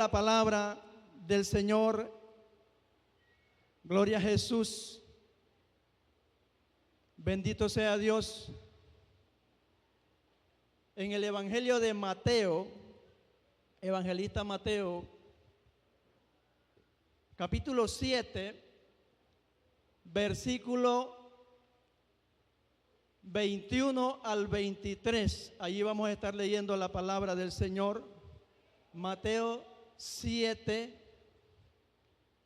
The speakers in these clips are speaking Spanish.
La palabra del Señor, gloria a Jesús, bendito sea Dios. En el Evangelio de Mateo, evangelista Mateo, capítulo 7, versículo 21 al 23, allí vamos a estar leyendo la palabra del Señor. Mateo 7,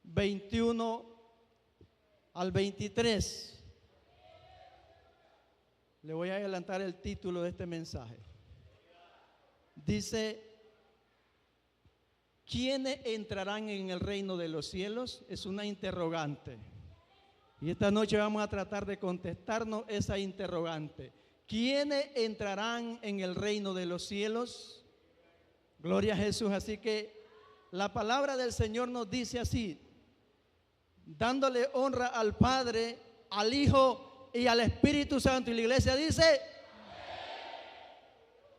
21 al 23. Le voy a adelantar el título de este mensaje. Dice: ¿quiénes entrarán en el reino de los cielos? Es una interrogante. Y esta noche vamos a tratar de contestarnos esa interrogante. ¿Quiénes entrarán en el reino de los cielos? Gloria a Jesús. Así que la palabra del Señor nos dice así, dándole honra al Padre, al Hijo y al Espíritu Santo. Y la iglesia dice: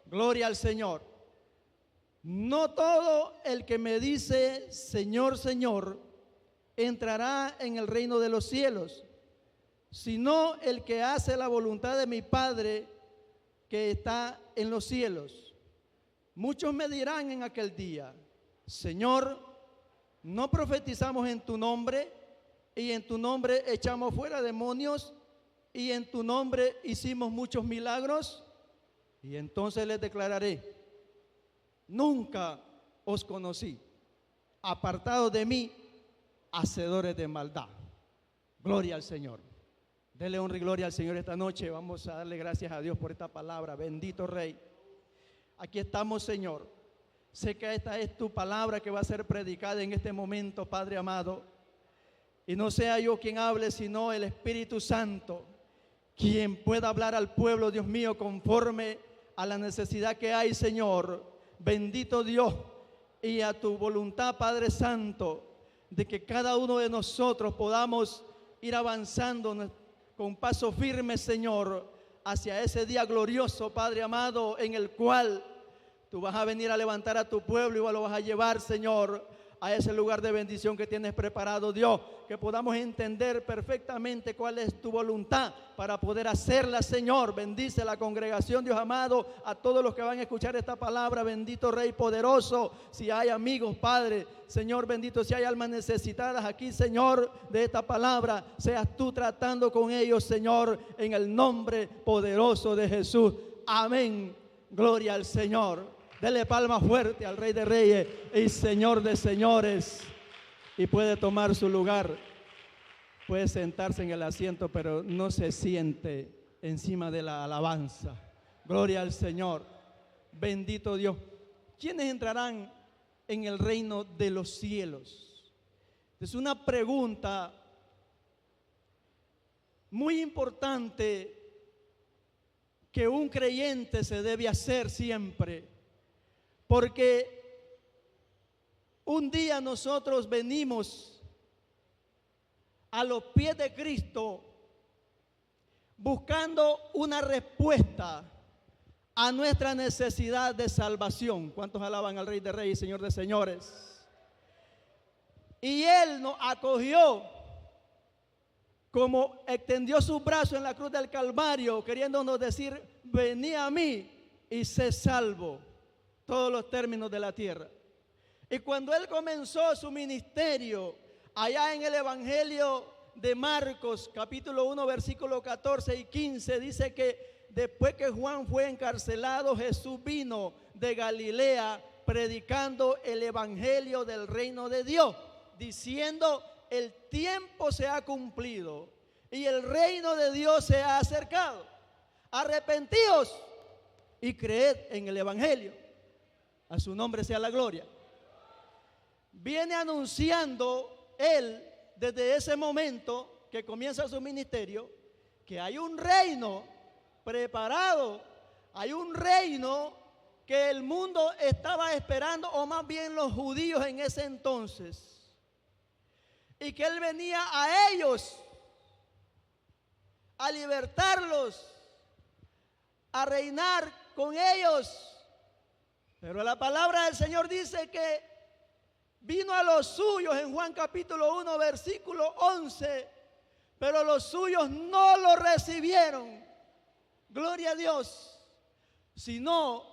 gloria al Señor. No todo el que me dice Señor, Señor, entrará en el reino de los cielos, sino el que hace la voluntad de mi Padre que está en los cielos. Muchos me dirán en aquel día: Señor, ¿no profetizamos en tu nombre? Y en tu nombre echamos fuera demonios, y en tu nombre hicimos muchos milagros. Y entonces les declararé: nunca os conocí, apartados de mí, hacedores de maldad. Gloria al Señor. Dele honra y gloria al Señor esta noche. Vamos a darle gracias a Dios por esta palabra. Bendito Rey. Aquí estamos, Señor. Sé que esta es tu palabra que va a ser predicada en este momento, Padre amado. Y no sea yo quien hable, sino el Espíritu Santo, quien pueda hablar al pueblo, Dios mío, conforme a la necesidad que hay, Señor. Bendito Dios, y a tu voluntad, Padre Santo, de que cada uno de nosotros podamos ir avanzando con paso firme, Señor, hacia ese día glorioso, Padre amado, en el cual tú vas a venir a levantar a tu pueblo y lo vas a llevar, Señor, a ese lugar de bendición que tienes preparado, Dios. Que podamos entender perfectamente cuál es tu voluntad para poder hacerla, Señor. Bendice la congregación, Dios amado, a todos los que van a escuchar esta palabra. Bendito Rey poderoso. Si hay amigos, Padre, Señor bendito, si hay almas necesitadas aquí, Señor, de esta palabra, seas tú tratando con ellos, Señor, en el nombre poderoso de Jesús. Amén. Gloria al Señor. Dele palma fuerte al Rey de Reyes y Señor de Señores. Y puede tomar su lugar, puede sentarse en el asiento, pero no se siente encima de la alabanza. Gloria al Señor. Bendito Dios. ¿Quiénes entrarán en el reino de los cielos? Es una pregunta muy importante que un creyente se debe hacer siempre, porque un día nosotros venimos a los pies de Cristo buscando una respuesta a nuestra necesidad de salvación. ¿Cuántos alaban al Rey de Reyes y Señor de Señores? Y Él nos acogió, como extendió sus brazos en la cruz del Calvario, queriéndonos decir: vení a mí y sé salvo. Todos los términos de la tierra. Y cuando Él comenzó su ministerio, allá en el Evangelio de Marcos, capítulo 1, versículo 14 y 15, dice que después que Juan fue encarcelado, Jesús vino de Galilea predicando el Evangelio del reino de Dios, diciendo: el tiempo se ha cumplido y el reino de Dios se ha acercado. Arrepentíos y creed en el Evangelio. A su nombre sea la gloria. Viene anunciando Él desde ese momento que comienza su ministerio, que hay un reino preparado, hay un reino que el mundo estaba esperando, o más bien los judíos en ese entonces, y que Él venía a ellos a libertarlos, a reinar con ellos. Pero la palabra del Señor dice que vino a los suyos en Juan capítulo 1, versículo 11, pero los suyos no lo recibieron. Gloria a Dios. Sino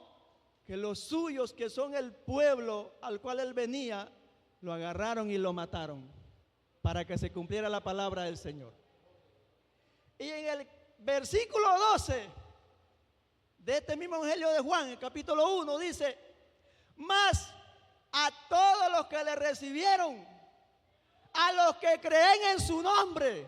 que los suyos, que son el pueblo al cual él venía, lo agarraron y lo mataron para que se cumpliera la palabra del Señor. Y en el versículo 12 de este mismo Evangelio de Juan, el capítulo 1, dice: mas a todos los que le recibieron, a los que creen en su nombre,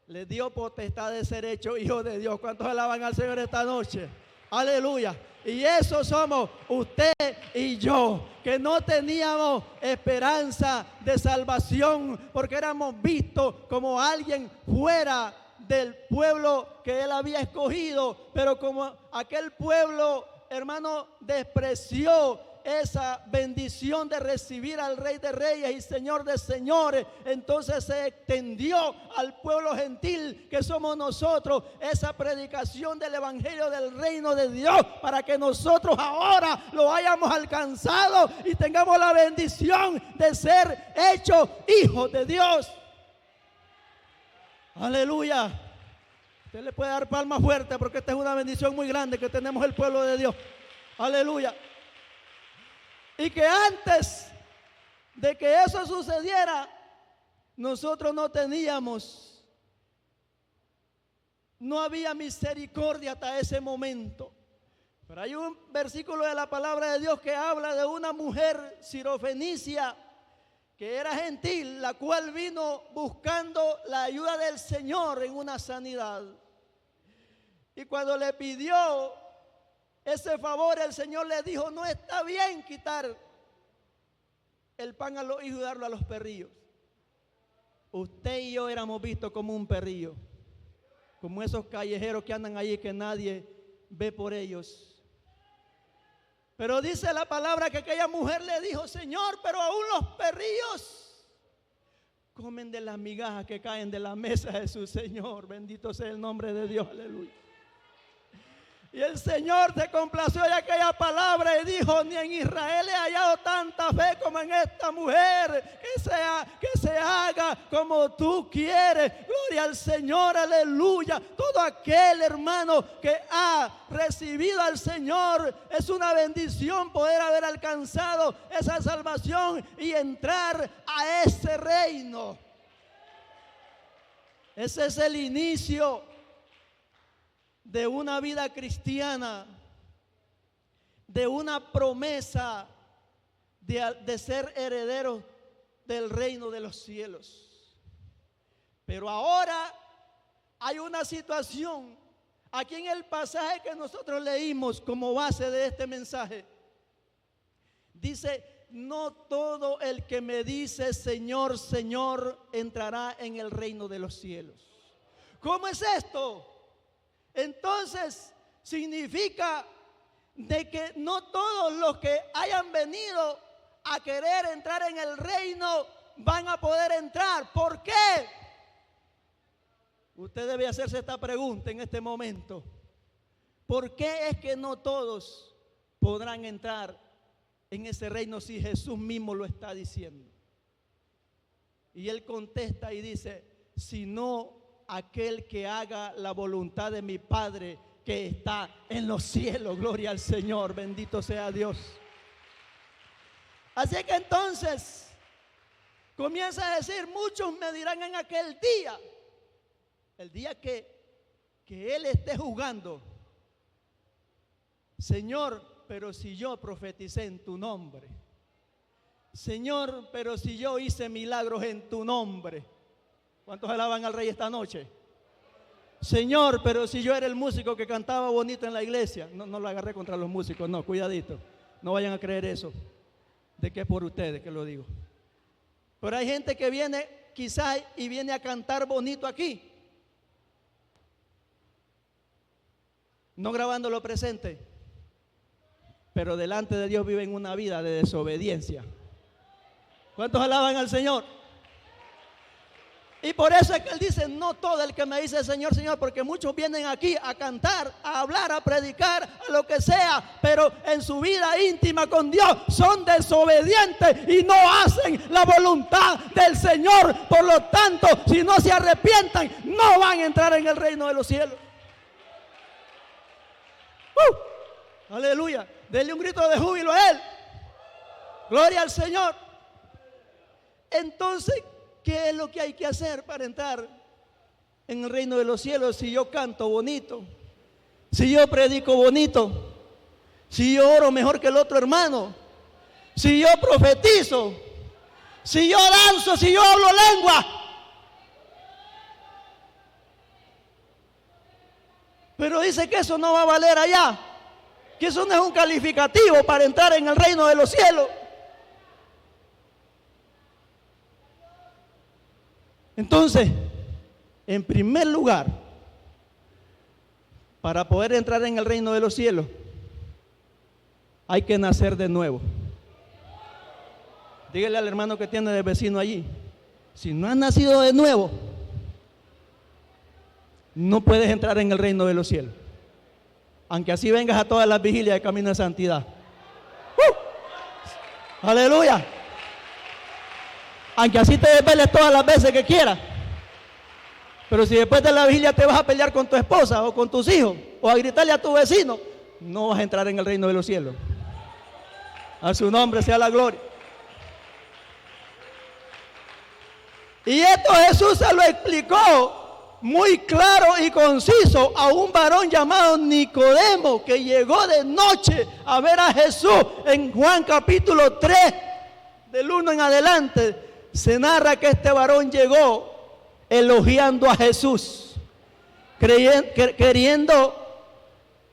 les dio potestad de ser hechos hijos de Dios. ¿Cuántos alaban al Señor esta noche? Aleluya. Y eso somos usted y yo, que no teníamos esperanza de salvación porque éramos vistos como alguien fuera del pueblo que él había escogido. Pero como aquel pueblo, hermano, despreció esa bendición de recibir al Rey de Reyes y Señor de Señores, entonces se extendió al pueblo gentil que somos nosotros esa predicación del Evangelio del Reino de Dios, para que nosotros ahora lo hayamos alcanzado y tengamos la bendición de ser hechos hijos de Dios. Aleluya. Usted le puede dar palmas fuertes porque esta es una bendición muy grande que tenemos el pueblo de Dios. Aleluya. Y que antes de que eso sucediera, nosotros no había misericordia hasta ese momento. Pero hay un versículo de la palabra de Dios que habla de una mujer sirofenicia que era gentil, la cual vino buscando la ayuda del Señor en una sanidad. Y cuando le pidió ese favor, el Señor le dijo: no está bien quitar el pan a los hijos y darlo a los perrillos. Usted y yo éramos vistos como un perrillo, como esos callejeros que andan allí que nadie ve por ellos. Pero dice la palabra que aquella mujer le dijo: Señor, pero aún los perrillos comen de las migajas que caen de la mesa de su Señor. Bendito sea el nombre de Dios, aleluya. Y el Señor se complació de aquella palabra y dijo: ni en Israel he hallado tanta fe como en esta mujer, que se haga como tú quieres. Gloria al Señor, aleluya. Todo aquel hermano que ha recibido al Señor, es una bendición poder haber alcanzado esa salvación y entrar a ese reino. Ese es el inicio de una vida cristiana, de una promesa de ser herederos del reino de los cielos. Pero ahora hay una situación aquí en el pasaje que nosotros leímos como base de este mensaje. Dice: no todo el que me dice Señor, Señor, entrará en el reino de los cielos. ¿Cómo es esto? Entonces significa de que no todos los que hayan venido a querer entrar en el reino van a poder entrar. ¿Por qué? Usted debe hacerse esta pregunta en este momento. ¿Por qué es que no todos podrán entrar en ese reino si Jesús mismo lo está diciendo? Y él contesta y dice: sino aquel que haga la voluntad de mi Padre que está en los cielos. Gloria al Señor, bendito sea Dios. Así que entonces comienza a decir: muchos me dirán en aquel día, el día que Él esté juzgando: Señor, pero si yo profeticé en tu nombre. Señor, pero si yo hice milagros en tu nombre. ¿Cuántos alaban al Rey esta noche? Señor, pero si yo era el músico que cantaba bonito en la iglesia. No lo agarré contra los músicos, no, cuidadito. No vayan a creer eso, de que es por ustedes que lo digo. Pero hay gente que viene quizás y viene a cantar bonito aquí, no grabando lo presente, pero delante de Dios viven una vida de desobediencia. ¿Cuántos alaban al Señor? Y por eso es que él dice, no todo el que me dice Señor, Señor, porque muchos vienen aquí a cantar, a hablar, a predicar, a lo que sea, pero en su vida íntima con Dios son desobedientes y no hacen la voluntad del Señor. Por lo tanto, si no se arrepientan, no van a entrar en el reino de los cielos. Aleluya. Denle un grito de júbilo a Él. Gloria al Señor. Entonces, ¿qué es lo que hay que hacer para entrar en el reino de los cielos? Si yo canto bonito, si yo predico bonito, si yo oro mejor que el otro hermano, si yo profetizo, si yo danzo, si yo hablo lengua. Pero dice que eso no va a valer allá, que eso no es un calificativo para entrar en el reino de los cielos. Entonces, en primer lugar, para poder entrar en el reino de los cielos, hay que nacer de nuevo. Dígale al hermano que tiene de vecino allí, si no has nacido de nuevo, no puedes entrar en el reino de los cielos. Aunque así vengas a todas las vigilias de camino de santidad. Aleluya. Aunque así te desveles todas las veces que quieras. Pero si después de la vigilia te vas a pelear con tu esposa o con tus hijos o a gritarle a tu vecino, no vas a entrar en el reino de los cielos. A su nombre sea la gloria. Y esto Jesús se lo explicó muy claro y conciso a un varón llamado Nicodemo, que llegó de noche a ver a Jesús. En Juan capítulo 3, del 1 en adelante, se narra que este varón llegó elogiando a Jesús, queriendo,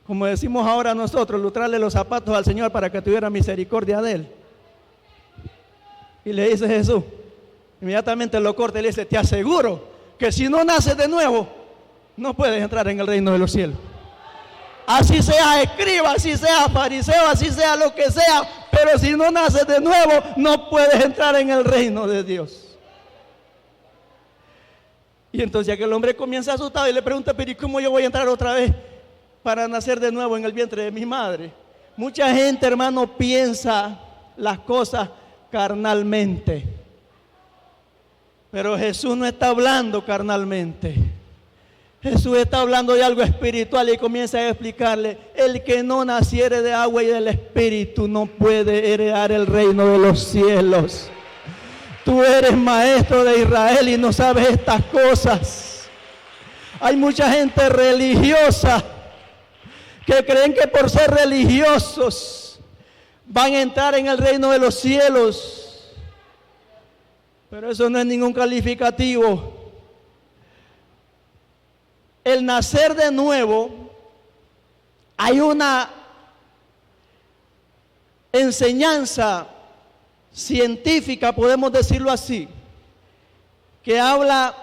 como decimos ahora nosotros, lustrarle los zapatos al Señor para que tuviera misericordia de él. Y le dice Jesús, inmediatamente lo corta y le dice, te aseguro que si no naces de nuevo, no puedes entrar en el reino de los cielos. Así sea escriba, así sea fariseo, así sea lo que sea, pero si no naces de nuevo, no puedes entrar en el reino de Dios. Y entonces aquel hombre comienza asustado y le pregunta, pero ¿y cómo yo voy a entrar otra vez para nacer de nuevo en el vientre de mi madre? Mucha gente, hermano, piensa las cosas carnalmente, pero Jesús no está hablando carnalmente. Jesús está hablando de algo espiritual y comienza a explicarle, el que no naciere de agua y del espíritu no puede heredar el reino de los cielos. Tú eres maestro de Israel y no sabes estas cosas. Hay mucha gente religiosa que creen que por ser religiosos van a entrar en el reino de los cielos, pero eso no es ningún calificativo. El nacer de nuevo, hay una enseñanza científica, podemos decirlo así, que habla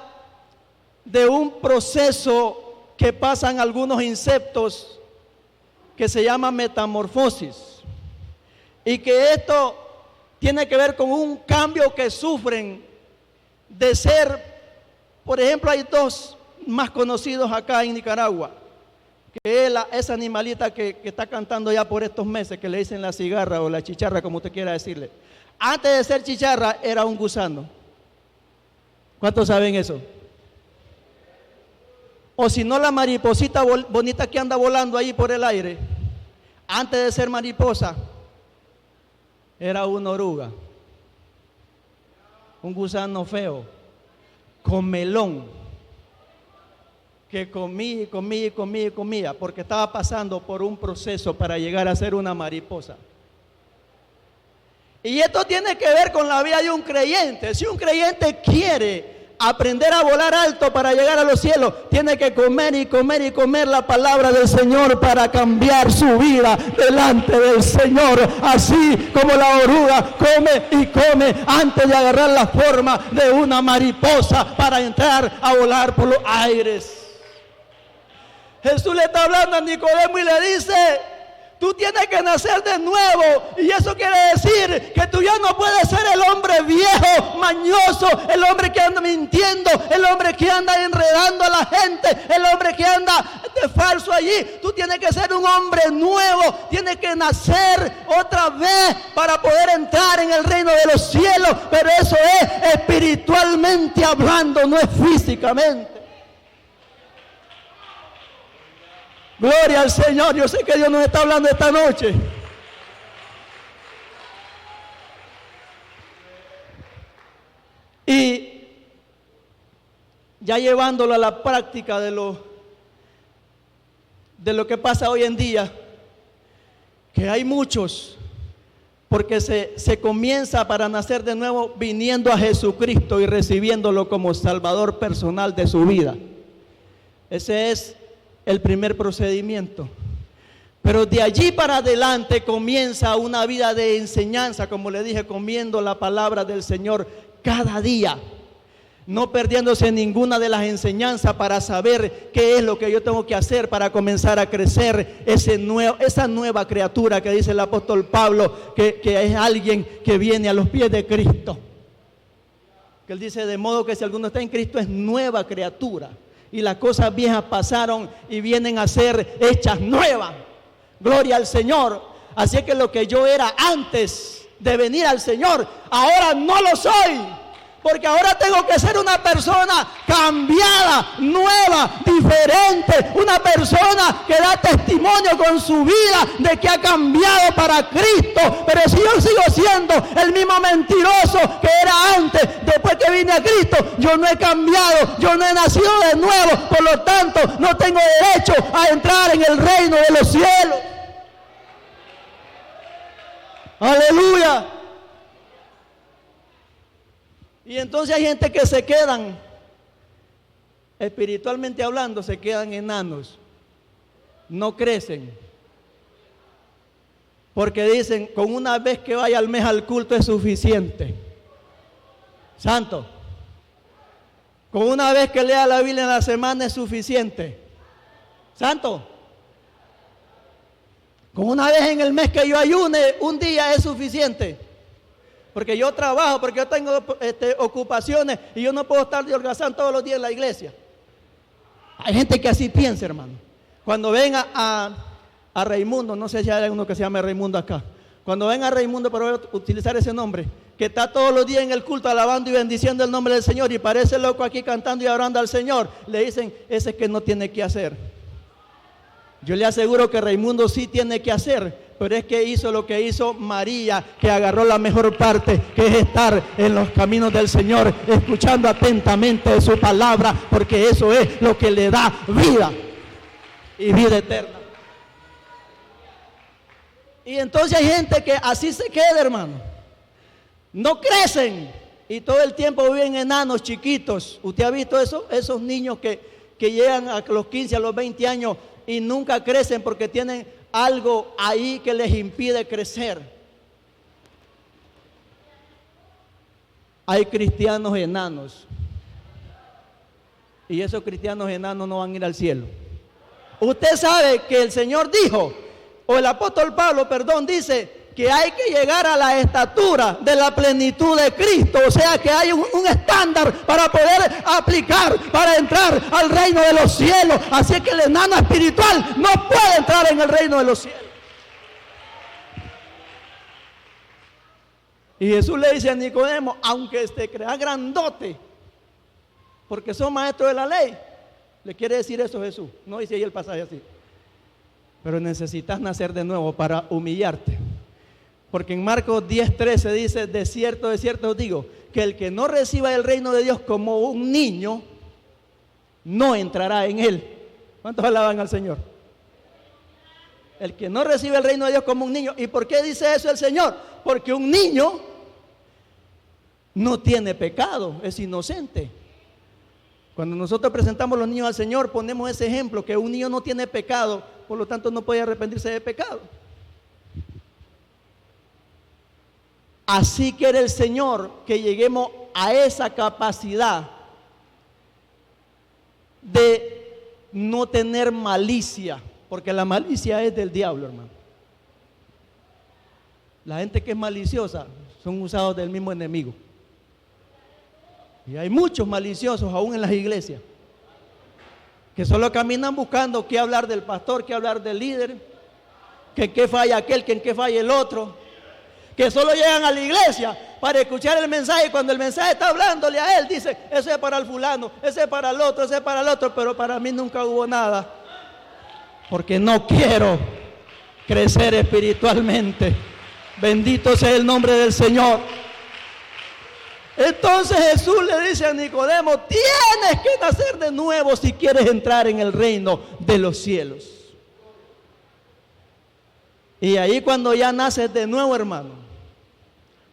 de un proceso que pasan algunos insectos que se llama metamorfosis, y que esto tiene que ver con un cambio que sufren de ser, por ejemplo, hay dos más conocidos acá en Nicaragua, que es esa animalita que está cantando ya por estos meses, que le dicen la cigarra o la chicharra, como usted quiera decirle. Antes de ser chicharra era un gusano. ¿Cuántos saben eso? O si no, la mariposita bonita que anda volando ahí por el aire, antes de ser mariposa era una oruga, un gusano feo, comelón, que comía, porque estaba pasando por un proceso para llegar a ser una mariposa. Y esto tiene que ver con la vida de un creyente. Si un creyente quiere aprender a volar alto para llegar a los cielos, tiene que comer y comer y comer la palabra del Señor para cambiar su vida delante del Señor. Así como la oruga come y come antes de agarrar la forma de una mariposa para entrar a volar por los aires. Jesús le está hablando a Nicodemo y le dice, tú tienes que nacer de nuevo. Y eso quiere decir que tú ya no puedes ser el hombre viejo, mañoso, el hombre que anda mintiendo, el hombre que anda enredando a la gente, el hombre que anda de falso allí. Tú tienes que ser un hombre nuevo, tienes que nacer otra vez para poder entrar en el reino de los cielos. Pero eso es espiritualmente hablando, no es físicamente. Gloria al Señor. Yo sé que Dios nos está hablando esta noche. Y ya llevándolo a la práctica de lo que pasa hoy en día, que hay muchos, porque se comienza para nacer de nuevo viniendo a Jesucristo y recibiéndolo como Salvador personal de su vida. Ese es el primer procedimiento. Pero de allí para adelante comienza una vida de enseñanza, como le dije, comiendo la palabra del Señor cada día, no perdiéndose ninguna de las enseñanzas para saber qué es lo que yo tengo que hacer para comenzar a crecer esa nueva criatura que dice el apóstol Pablo, que es alguien que viene a los pies de Cristo. Que él dice, de modo que si alguno está en Cristo es nueva criatura, y las cosas viejas pasaron y vienen a ser hechas nuevas. Gloria al Señor. Así que lo que yo era antes de venir al Señor, ahora no lo soy, porque ahora tengo que ser una persona cambiada, nueva, diferente, una persona que da testimonio con su vida de que ha cambiado para Cristo. Pero si yo sigo siendo el mismo mentiroso que era antes, después que vine a Cristo, yo no he cambiado, yo no he nacido de nuevo, por lo tanto no tengo derecho a entrar en el reino de los cielos. Aleluya. Y entonces hay gente que se quedan, espiritualmente hablando, se quedan enanos, no crecen, porque dicen, con una vez que vaya al mes al culto es suficiente. Santo. Con una vez que lea la Biblia en la semana es suficiente. Santo. Con una vez en el mes que yo ayune, un día es suficiente. Porque yo trabajo, porque yo tengo ocupaciones y yo no puedo estar de holgazán todos los días en la iglesia. Hay gente que así piensa, hermano. Cuando venga a Raimundo, no sé si hay uno que se llame Raimundo acá. Cuando venga a Raimundo, pero voy a utilizar ese nombre, que está todos los días en el culto alabando y bendiciendo el nombre del Señor y parece loco aquí cantando y orando al Señor, le dicen, ese es que no tiene que hacer. Yo le aseguro que Raimundo sí tiene que hacer, pero es que hizo lo que hizo María, que agarró la mejor parte, que es estar en los caminos del Señor, escuchando atentamente su palabra, porque eso es lo que le da vida y vida eterna. Y entonces hay gente que así se queda, hermano. No crecen y todo el tiempo viven enanos chiquitos. ¿Usted ha visto eso? Esos niños que llegan a los 15, a los 20 años y nunca crecen porque tienen algo ahí que les impide crecer. Hay cristianos enanos y esos cristianos enanos no van a ir al cielo. Usted sabe que el Señor dijo, o el apóstol Pablo, perdón, dice que hay que llegar a la estatura de la plenitud de Cristo. O sea que hay un estándar para poder aplicar, para entrar al reino de los cielos. Así que el enano espiritual no puede entrar en el reino de los cielos. Y Jesús le dice a Nicodemo, aunque te creas grandote, porque son maestros de la ley. ¿Le quiere decir eso Jesús? No dice ahí el pasaje así. Pero necesitas nacer de nuevo para humillarte. Porque en Marcos 10:13 dice, de cierto os digo, que el que no reciba el reino de Dios como un niño, no entrará en él. ¿Cuántos alaban al Señor? El que no recibe el reino de Dios como un niño. ¿Y por qué dice eso el Señor? Porque un niño no tiene pecado, es inocente. Cuando nosotros presentamos a los niños al Señor, ponemos ese ejemplo, que un niño no tiene pecado, por lo tanto no puede arrepentirse de pecado. Así quiere el Señor que lleguemos a esa capacidad de no tener malicia, porque la malicia es del diablo, hermano. La gente que es maliciosa son usados del mismo enemigo. Y hay muchos maliciosos aún en las iglesias que solo caminan buscando qué hablar del pastor, qué hablar del líder, que en qué falla aquel, que en qué falla el otro, que solo llegan a la iglesia para escuchar el mensaje, y cuando el mensaje está hablándole a él, dice, ese es para el fulano, ese es para el otro, ese es para el otro, pero para mí nunca hubo nada, porque no quiero crecer espiritualmente. Bendito sea el nombre del Señor. Entonces Jesús le dice a Nicodemo, tienes que nacer de nuevo si quieres entrar en el reino de los cielos. Y ahí cuando ya naces de nuevo, hermano,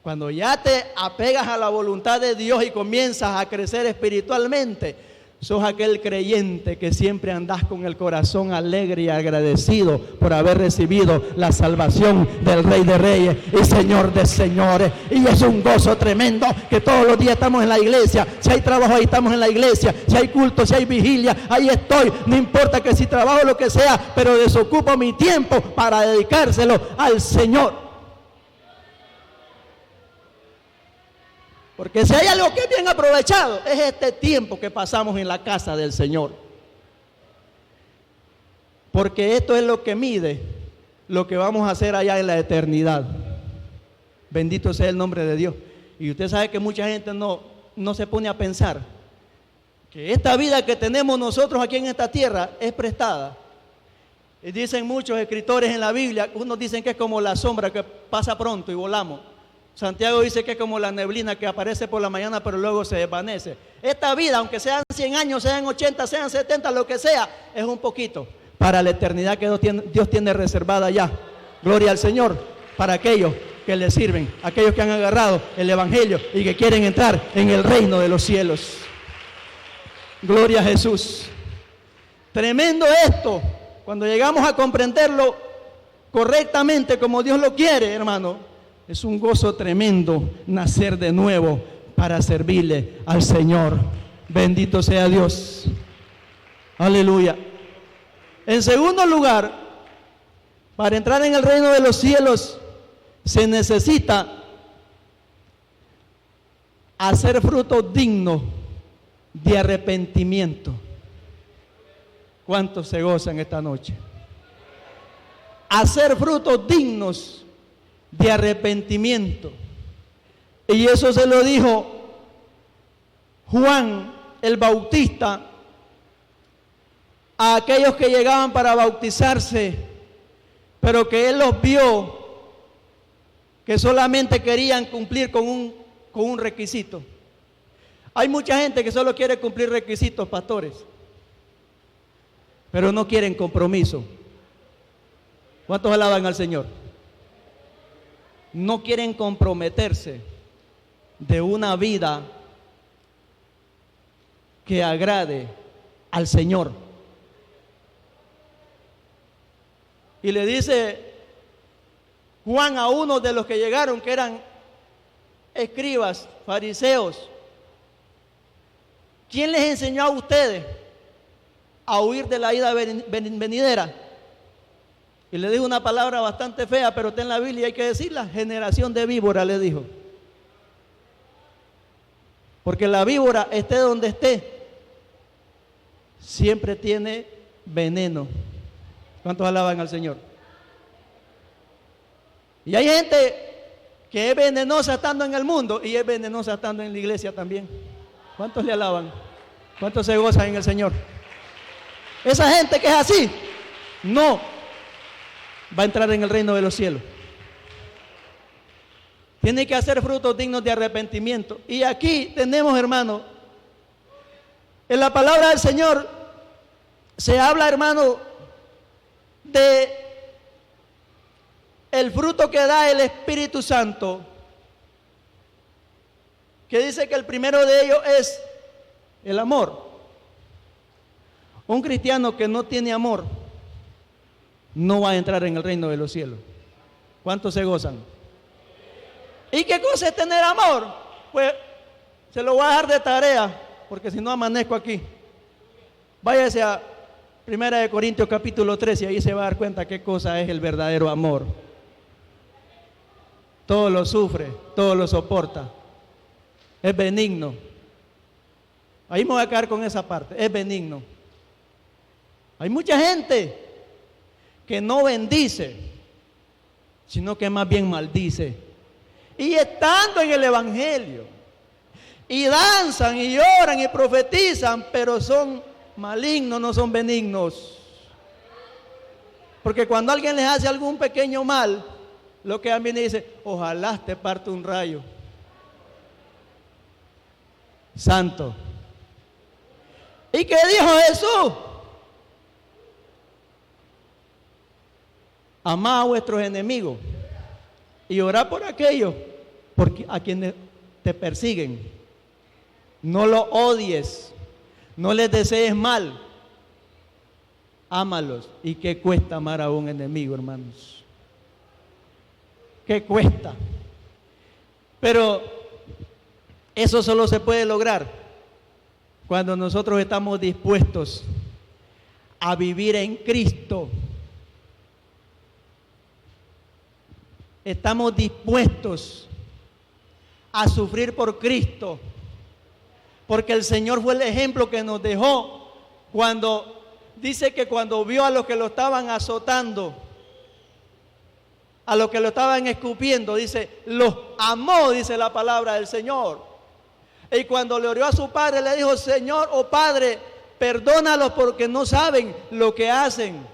cuando ya te apegas a la voluntad de Dios y comienzas a crecer espiritualmente, sos aquel creyente que siempre andás con el corazón alegre y agradecido por haber recibido la salvación del Rey de Reyes y Señor de Señores. Y es un gozo tremendo que todos los días estamos en la iglesia. Si hay trabajo, ahí estamos en la iglesia. Si hay culto, si hay vigilia, ahí estoy. No importa que si trabajo lo que sea, pero desocupo mi tiempo para dedicárselo al Señor. Porque si hay algo que es bien aprovechado, es este tiempo que pasamos en la casa del Señor. Porque esto es lo que mide lo que vamos a hacer allá en la eternidad. Bendito sea el nombre de Dios. Y usted sabe que mucha gente no se pone a pensar que esta vida que tenemos nosotros aquí en esta tierra es prestada. Y dicen muchos escritores en la Biblia, unos dicen que es como la sombra que pasa pronto y volamos. Santiago dice que es como la neblina que aparece por la mañana pero luego se desvanece. Esta vida, aunque sean 100 años, sean 80, sean 70, lo que sea, es un poquito para la eternidad que Dios tiene reservada ya. Gloria al Señor para aquellos que le sirven, aquellos que han agarrado el Evangelio y que quieren entrar en el reino de los cielos. Gloria a Jesús. Tremendo esto, cuando llegamos a comprenderlo correctamente como Dios lo quiere, hermano. Es un gozo tremendo nacer de nuevo para servirle al Señor. Bendito sea Dios. Aleluya. En segundo lugar, para entrar en el reino de los cielos se necesita hacer fruto digno de arrepentimiento. ¿Cuántos se gozan esta noche? Hacer frutos dignos de arrepentimiento. Y eso se lo dijo Juan el Bautista a aquellos que llegaban para bautizarse, pero que él los vio que solamente querían cumplir con un requisito. Hay mucha gente que solo quiere cumplir requisitos, pastores, pero no quieren compromiso. ¿Cuántos alaban al Señor? No quieren comprometerse de una vida que agrade al Señor. Y le dice Juan a uno de los que llegaron, que eran escribas, fariseos, ¿quién les enseñó a ustedes a huir de la ira venidera? Y le dijo una palabra bastante fea, pero está en la Biblia y hay que decirla: generación de víbora, le dijo. Porque la víbora, esté donde esté, siempre tiene veneno. ¿Cuántos alaban al Señor? Y hay gente que es venenosa estando en el mundo y es venenosa estando en la iglesia también. ¿Cuántos le alaban? ¿Cuántos se gozan en el Señor? Esa gente que es así, no va a entrar en el reino de los cielos. Tiene que hacer frutos dignos de arrepentimiento. Y aquí tenemos, hermano, en la palabra del Señor se habla, hermano, de el fruto que da el Espíritu Santo, que dice que el primero de ellos es el amor. Un cristiano que no tiene amor no va a entrar en el reino de los cielos. ¿Cuántos se gozan? ¿Y qué cosa es tener amor? Pues se lo voy a dejar de tarea, porque si no amanezco aquí. Váyase a 1 Corintios capítulo 3 y ahí se va a dar cuenta qué cosa es el verdadero amor. Todo lo sufre, todo lo soporta, es benigno, Ahí me voy a quedar con esa parte, es benigno. Hay mucha gente que no bendice, sino que más bien maldice. Y estando en el Evangelio, y danzan, y lloran, y profetizan, pero son malignos, no son benignos. Porque cuando alguien les hace algún pequeño mal, lo que viene y dice, ojalá te parte un rayo. Santo. ¿Y qué dijo Jesús? Amad a vuestros enemigos y orad por aquellos a quienes te persiguen. No los odies, no les desees mal. Ámalos. ¿Y qué cuesta amar a un enemigo, hermanos? ¿Qué cuesta? Pero eso solo se puede lograr cuando nosotros estamos dispuestos a vivir en Cristo. Estamos dispuestos a sufrir por Cristo, porque el Señor fue el ejemplo que nos dejó cuando dice que cuando vio a los que lo estaban azotando, a los que lo estaban escupiendo, dice, los amó, dice la palabra del Señor. Y cuando le oró a su padre, le dijo, Señor, oh Padre, perdónalos porque no saben lo que hacen.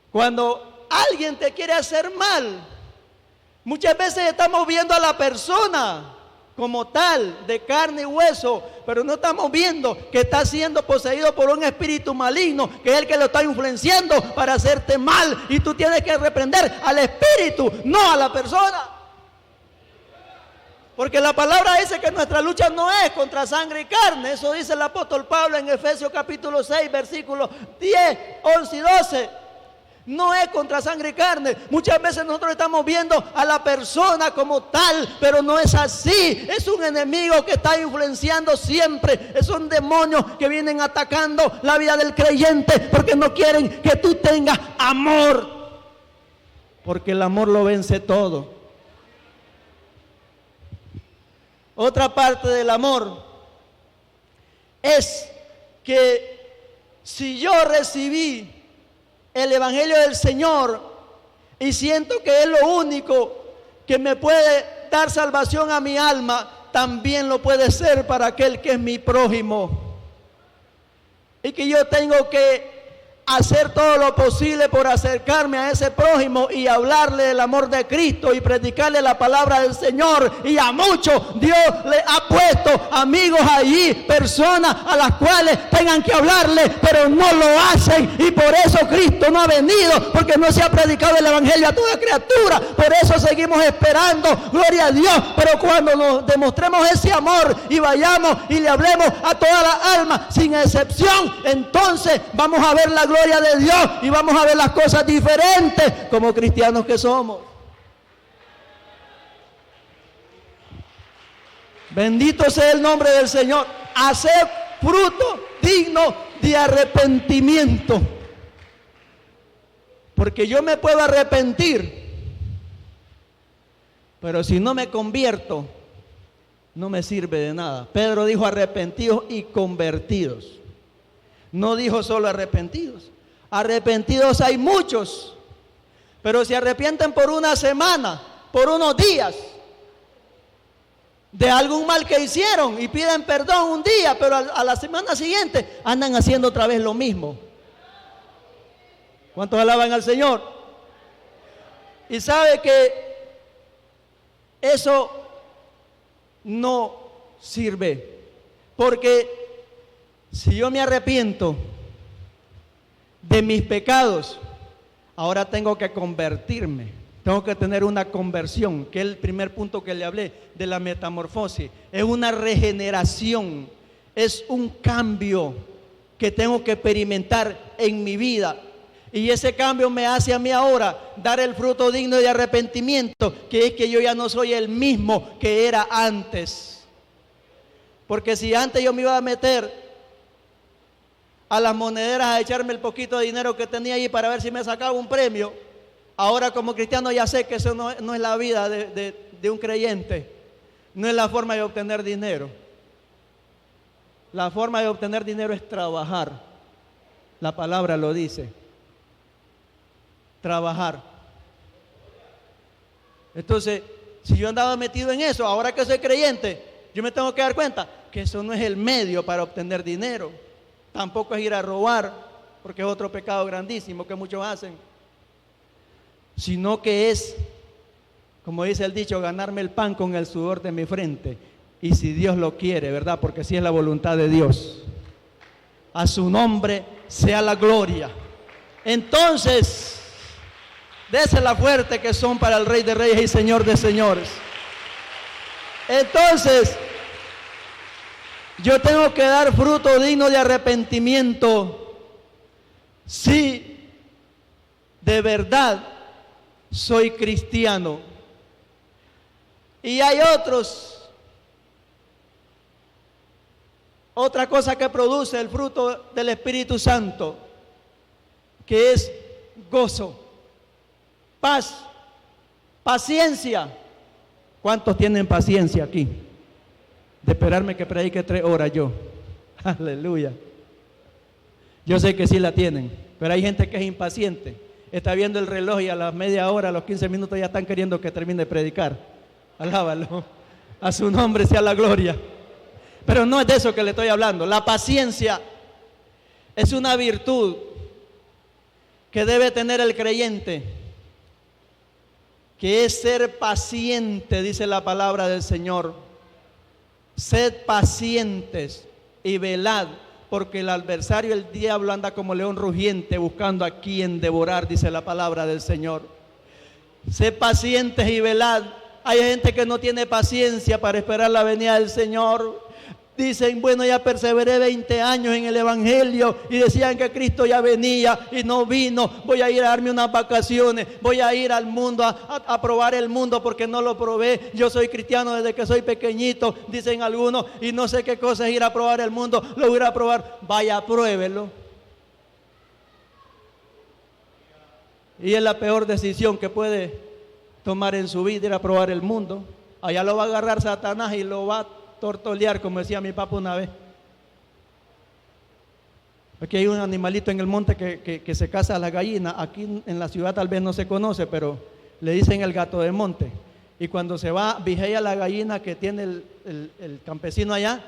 Cuando alguien te quiere hacer mal, muchas veces estamos viendo a la persona como tal, de carne y hueso, pero no estamos viendo que está siendo poseído por un espíritu maligno, que es el que lo está influenciando para hacerte mal, y tú tienes que reprender al espíritu, no a la persona. Porque la palabra dice que nuestra lucha no es contra sangre y carne. Eso dice el apóstol Pablo en Efesios capítulo 6, versículos 10, 11 y 12. No es contra sangre y carne. Muchas veces nosotros estamos viendo a la persona como tal, pero no es así. Es un enemigo que está influenciando siempre. Son demonios que vienen atacando la vida del creyente porque no quieren que tú tengas amor. Porque el amor lo vence todo. Otra parte del amor es que si yo recibí el Evangelio del Señor y siento que es lo único que me puede dar salvación a mi alma, también lo puede ser para aquel que es mi prójimo. Y que yo tengo que hacer todo lo posible por acercarme a ese prójimo y hablarle del amor de Cristo y predicarle la palabra del Señor. Y a muchos Dios le ha puesto amigos allí, personas a las cuales tengan que hablarle, pero no lo hacen, y por eso Cristo no ha venido, porque no se ha predicado el Evangelio a toda criatura. Por eso seguimos esperando, gloria a Dios. Pero cuando nos demostremos ese amor y vayamos y le hablemos a toda la alma sin excepción, entonces vamos a ver la gloria de Dios y vamos a ver las cosas diferentes como cristianos que somos. Bendito sea el nombre del Señor. Hacer fruto digno de arrepentimiento. Porque yo me puedo arrepentir, pero si no me convierto, no me sirve de nada. Pedro dijo arrepentidos y convertidos. No dijo solo arrepentidos. Arrepentidos hay muchos, pero se arrepienten por una semana, por unos días, de algún mal que hicieron y piden perdón un día, pero a la semana siguiente andan haciendo otra vez lo mismo. ¿Cuántos alaban al Señor? Y sabe que eso no sirve, porque si yo me arrepiento de mis pecados, ahora tengo que convertirme, tengo que tener una conversión, que es el primer punto que le hablé de la metamorfosis. Es una regeneración, es un cambio que tengo que experimentar en mi vida. Y ese cambio me hace a mí ahora dar el fruto digno de arrepentimiento, que es que yo ya no soy el mismo que era antes. Porque si antes yo me iba a meter a las monederas a echarme el poquito de dinero que tenía ahí para ver si me sacaba un premio, ahora como cristiano ya sé que eso no es la vida de un creyente. no es la forma de obtener dinero. La forma de obtener dinero es trabajar. La palabra lo dice. Trabajar. Entonces, si yo andaba metido en eso, ahora que soy creyente, yo me tengo que dar cuenta que eso no es el medio para obtener dinero. Tampoco es ir a robar, porque es otro pecado grandísimo que muchos hacen. Sino que es, como dice el dicho, ganarme el pan con el sudor de mi frente. Y si Dios lo quiere, ¿verdad? Porque si es la voluntad de Dios. A su nombre sea la gloria. Entonces, désela fuerte que son para el Rey de Reyes y Señor de Señores. Entonces, yo tengo que dar fruto digno de arrepentimiento si de verdad soy cristiano. Y hay otra cosa que produce el fruto del Espíritu Santo, que es gozo, paz, paciencia. ¿Cuántos tienen paciencia aquí? De esperarme que predique 3 horas yo. Aleluya. Yo sé que sí la tienen, pero hay gente que es impaciente. Está viendo el reloj y a las media hora, a los 15 minutos ya están queriendo que termine de predicar. Alábalo. A su nombre sea la gloria. Pero no es de eso que le estoy hablando. La paciencia es una virtud que debe tener el creyente, que es ser paciente, dice la palabra del Señor. Sed pacientes y velad, porque el adversario, el diablo, anda como león rugiente buscando a quien devorar, dice la palabra del Señor. Sed pacientes y velad. Hay gente que no tiene paciencia para esperar la venida del Señor. Dicen, bueno, ya perseveré 20 años en el Evangelio y decían que Cristo ya venía y no vino. Voy a ir a darme unas vacaciones, voy a ir al mundo a probar el mundo porque no lo probé. Yo soy cristiano desde que soy pequeñito, dicen algunos, y no sé qué cosa es ir a probar el mundo. Lo voy a ir a probar. Vaya, pruébelo. Y es la peor decisión que puede tomar en su vida, ir a probar el mundo. Allá lo va a agarrar Satanás y lo va a tortolear, como decía mi papá una vez. Aquí hay un animalito en el monte que se caza a la gallina. Aquí en la ciudad tal vez no se conoce, pero le dicen el gato de monte. Y cuando se va, vigea la gallina que tiene el campesino allá,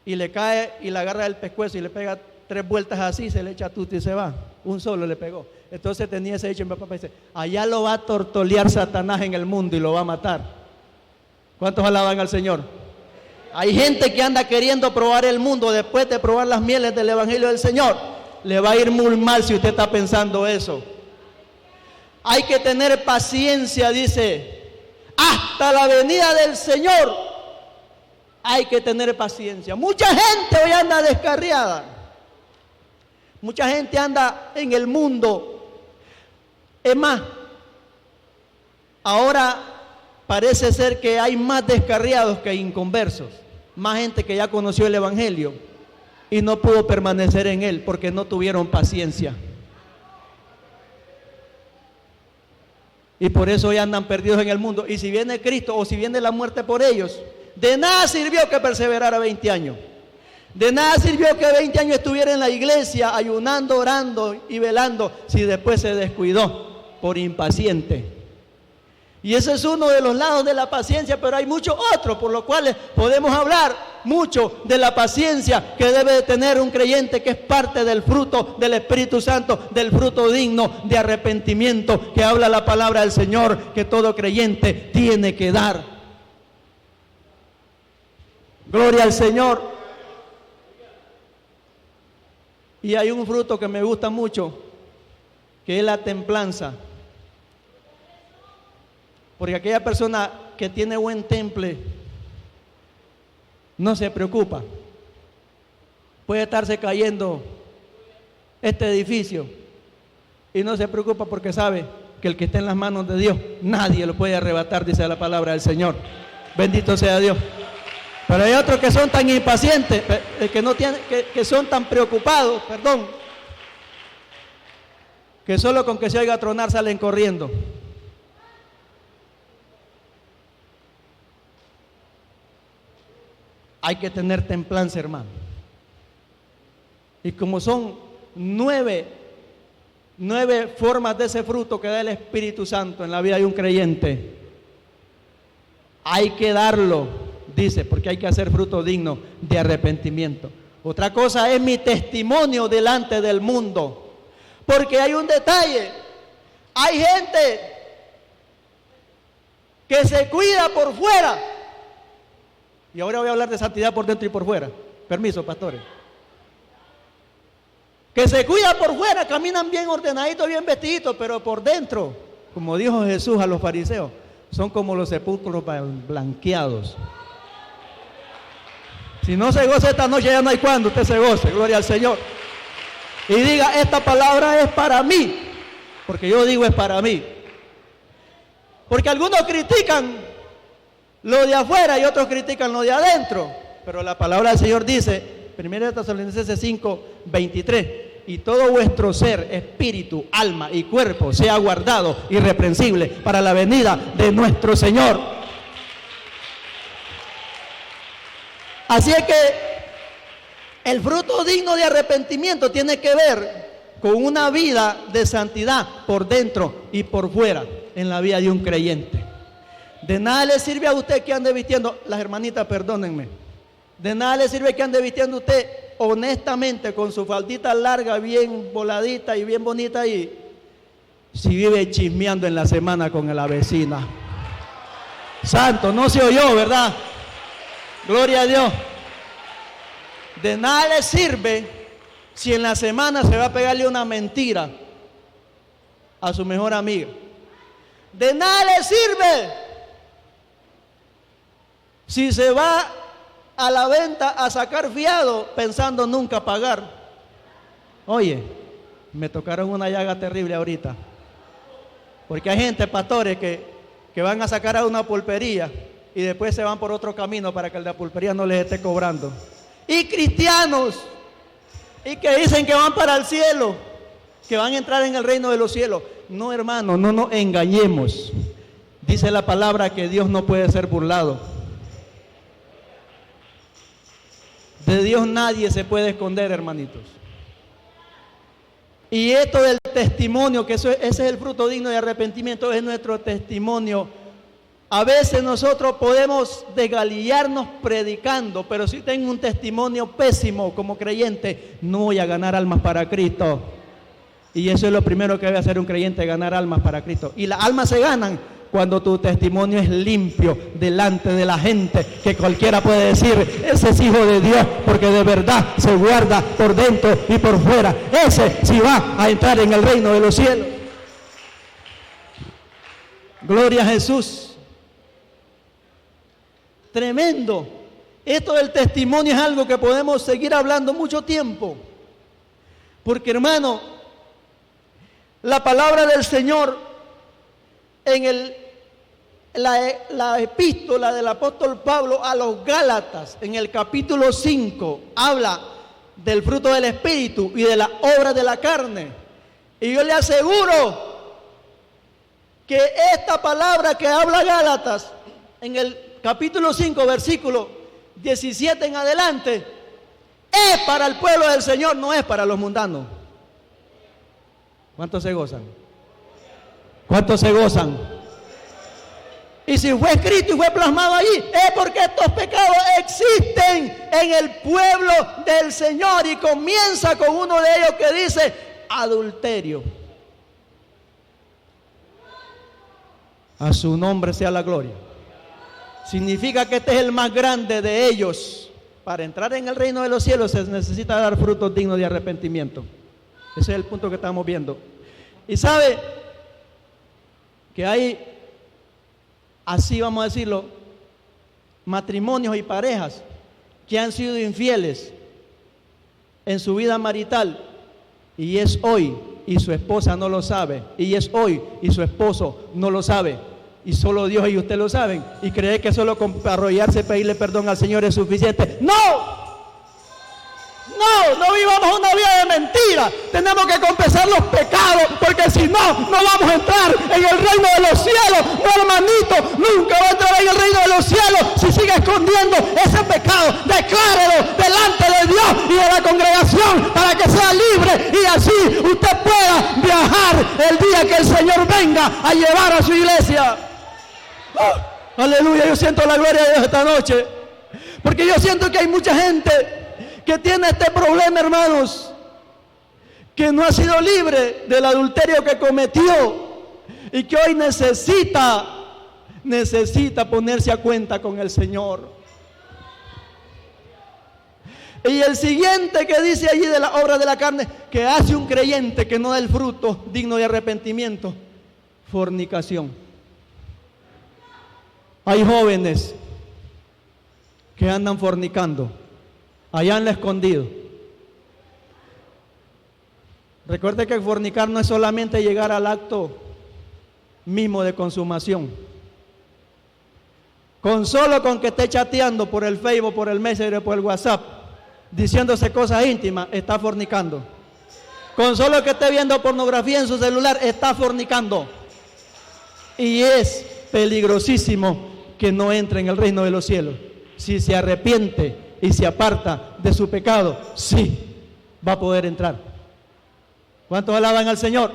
y le cae y le agarra el pescuezo y le pega 3 vueltas así, se le echa tuto y se va. Un solo le pegó. Entonces tenía ese hecho, mi papá dice, allá lo va a tortolear Satanás en el mundo y lo va a matar. ¿Cuántos alaban al Señor? Hay gente que anda queriendo probar el mundo después de probar las mieles del Evangelio del Señor. Le va a ir muy mal si usted está pensando eso. Hay que tener paciencia, dice, hasta la venida del Señor. Hay que tener paciencia. Mucha gente hoy anda descarriada. Mucha gente anda en el mundo. Es más, ahora parece ser que hay más descarriados que inconversos. Más gente que ya conoció el Evangelio y no pudo permanecer en él porque no tuvieron paciencia. Y por eso hoy andan perdidos en el mundo. Y si viene Cristo o si viene la muerte por ellos, de nada sirvió que perseverara 20 años. De nada sirvió que 20 años estuviera en la iglesia ayunando, orando y velando si después se descuidó por impaciente. Y ese es uno de los lados de la paciencia, pero hay muchos otros por los cuales podemos hablar mucho de la paciencia que debe de tener un creyente, que es parte del fruto del Espíritu Santo, del fruto digno de arrepentimiento que habla la palabra del Señor, que todo creyente tiene que dar. Gloria al Señor. Y hay un fruto que me gusta mucho, que es la templanza. Porque aquella persona que tiene buen temple no se preocupa. Puede estarse cayendo este edificio y no se preocupa porque sabe que el que está en las manos de Dios nadie lo puede arrebatar, dice la palabra del Señor. Bendito sea Dios. Pero hay otros que son tan impacientes, que no tienen, que son tan preocupados, que solo con que se oiga tronar salen corriendo. hay que tener templanza, hermano. Y como son nueve formas de ese fruto que da el Espíritu Santo en la vida de un creyente, hay que darlo, dice, porque hay que hacer fruto digno de arrepentimiento. Otra cosa es mi testimonio delante del mundo, porque hay un detalle, hay gente que se cuida por fuera, y ahora voy a hablar de santidad por dentro y por fuera. Permiso, pastores. Que se cuida por fuera, caminan bien ordenaditos, bien vestiditos, pero por dentro, como dijo Jesús a los fariseos, son como los sepulcros blanqueados. Si no se goza esta noche, ya no hay cuando usted se goce, gloria al Señor. Y diga, esta palabra es para mí, porque yo digo es para mí. Porque algunos critican lo de afuera y otros critican lo de adentro, pero la palabra del Señor dice, 1 Tesalonicenses 5:23, y todo vuestro ser, espíritu, alma y cuerpo sea guardado irreprensible para la venida de nuestro Señor. Así es que el fruto digno de arrepentimiento tiene que ver con una vida de santidad por dentro y por fuera en la vida de un creyente. De nada le sirve a usted que ande vistiendo, las hermanitas perdónenme, de nada le sirve que ande vistiendo usted honestamente con su faldita larga, bien voladita y bien bonita ahí, si vive chismeando en la semana con la vecina. Santo, no se oyó, ¿verdad? Gloria a Dios. De nada le sirve si en la semana se va a pegarle una mentira a su mejor amiga. De nada le sirve si se va a la venta a sacar fiado pensando nunca pagar. Oye, me tocaron una llaga terrible ahorita, porque hay gente, pastores, que van a sacar a una pulpería y después se van por otro camino para que el de la pulpería no les esté cobrando. Y cristianos, y que dicen que van para el cielo, que van a entrar en el reino de los cielos. No, hermano, no nos engañemos. Dice la palabra que Dios no puede ser burlado. De Dios nadie se puede esconder, hermanitos. Y esto del testimonio, que ese es el fruto digno de arrepentimiento, es nuestro testimonio. A veces nosotros podemos desgalillarnos predicando, pero si tengo un testimonio pésimo como creyente, no voy a ganar almas para Cristo. Y eso es lo primero que debe hacer un creyente, ganar almas para Cristo. Y las almas se ganan cuando tu testimonio es limpio delante de la gente, que cualquiera puede decir, ese es hijo de Dios, porque de verdad se guarda por dentro y por fuera. Ese sí va a entrar en el reino de los cielos. Gloria a Jesús. Tremendo. Esto del testimonio es algo que podemos seguir hablando mucho tiempo, porque, hermano, la palabra del Señor en la epístola del apóstol Pablo a los Gálatas, en el capítulo 5, habla del fruto del Espíritu y de la obra de la carne. Y yo le aseguro que esta palabra que habla Gálatas, en el capítulo 5, versículo 17 en adelante, es para el pueblo del Señor, no es para los mundanos. ¿Cuántos se gozan? ¿Cuántos se gozan? Y si fue escrito y fue plasmado allí, es porque estos pecados existen en el pueblo del Señor. Y comienza con uno de ellos que dice adulterio. A su nombre sea la gloria. Significa que este es el más grande de ellos. Para entrar en el reino de los cielos se necesita dar frutos dignos de arrepentimiento. Ese es el punto que estamos viendo. Y sabe que hay, así vamos a decirlo, matrimonios y parejas que han sido infieles en su vida marital, y es hoy y su esposa no lo sabe, y es hoy y su esposo no lo sabe, y solo Dios y usted lo saben, y cree que solo con arrodillarse y pedirle perdón al Señor es suficiente. ¡No! No vivamos una vida de mentira. Tenemos que confesar los pecados, porque si no, no vamos a entrar en el reino de los cielos. No, hermanito, nunca va a entrar en el reino de los cielos si sigues escondiendo ese pecado, declárelo delante de Dios y de la congregación para que sea libre y así usted pueda viajar el día que el Señor venga a llevar a su iglesia. ¡Oh! Aleluya, yo siento la gloria de Dios esta noche, porque yo siento que hay mucha gente que tiene este problema, hermanos, que no ha sido libre del adulterio que cometió y que hoy necesita ponerse a cuenta con el Señor. Y el siguiente que dice allí de la obra de la carne, que hace un creyente que no da el fruto digno de arrepentimiento: fornicación. Hay jóvenes que andan fornicando allá en lo escondido. Recuerde que fornicar no es solamente llegar al acto mismo de consumación. Solo con que esté chateando por el Facebook, por el Messenger, por el WhatsApp, diciéndose cosas íntimas, está fornicando. Con solo que esté viendo pornografía en su celular, está fornicando. Y es peligrosísimo que no entre en el reino de los cielos. Si se arrepiente y se aparta de su pecado, sí, va a poder entrar. ¿Cuántos alaban al Señor?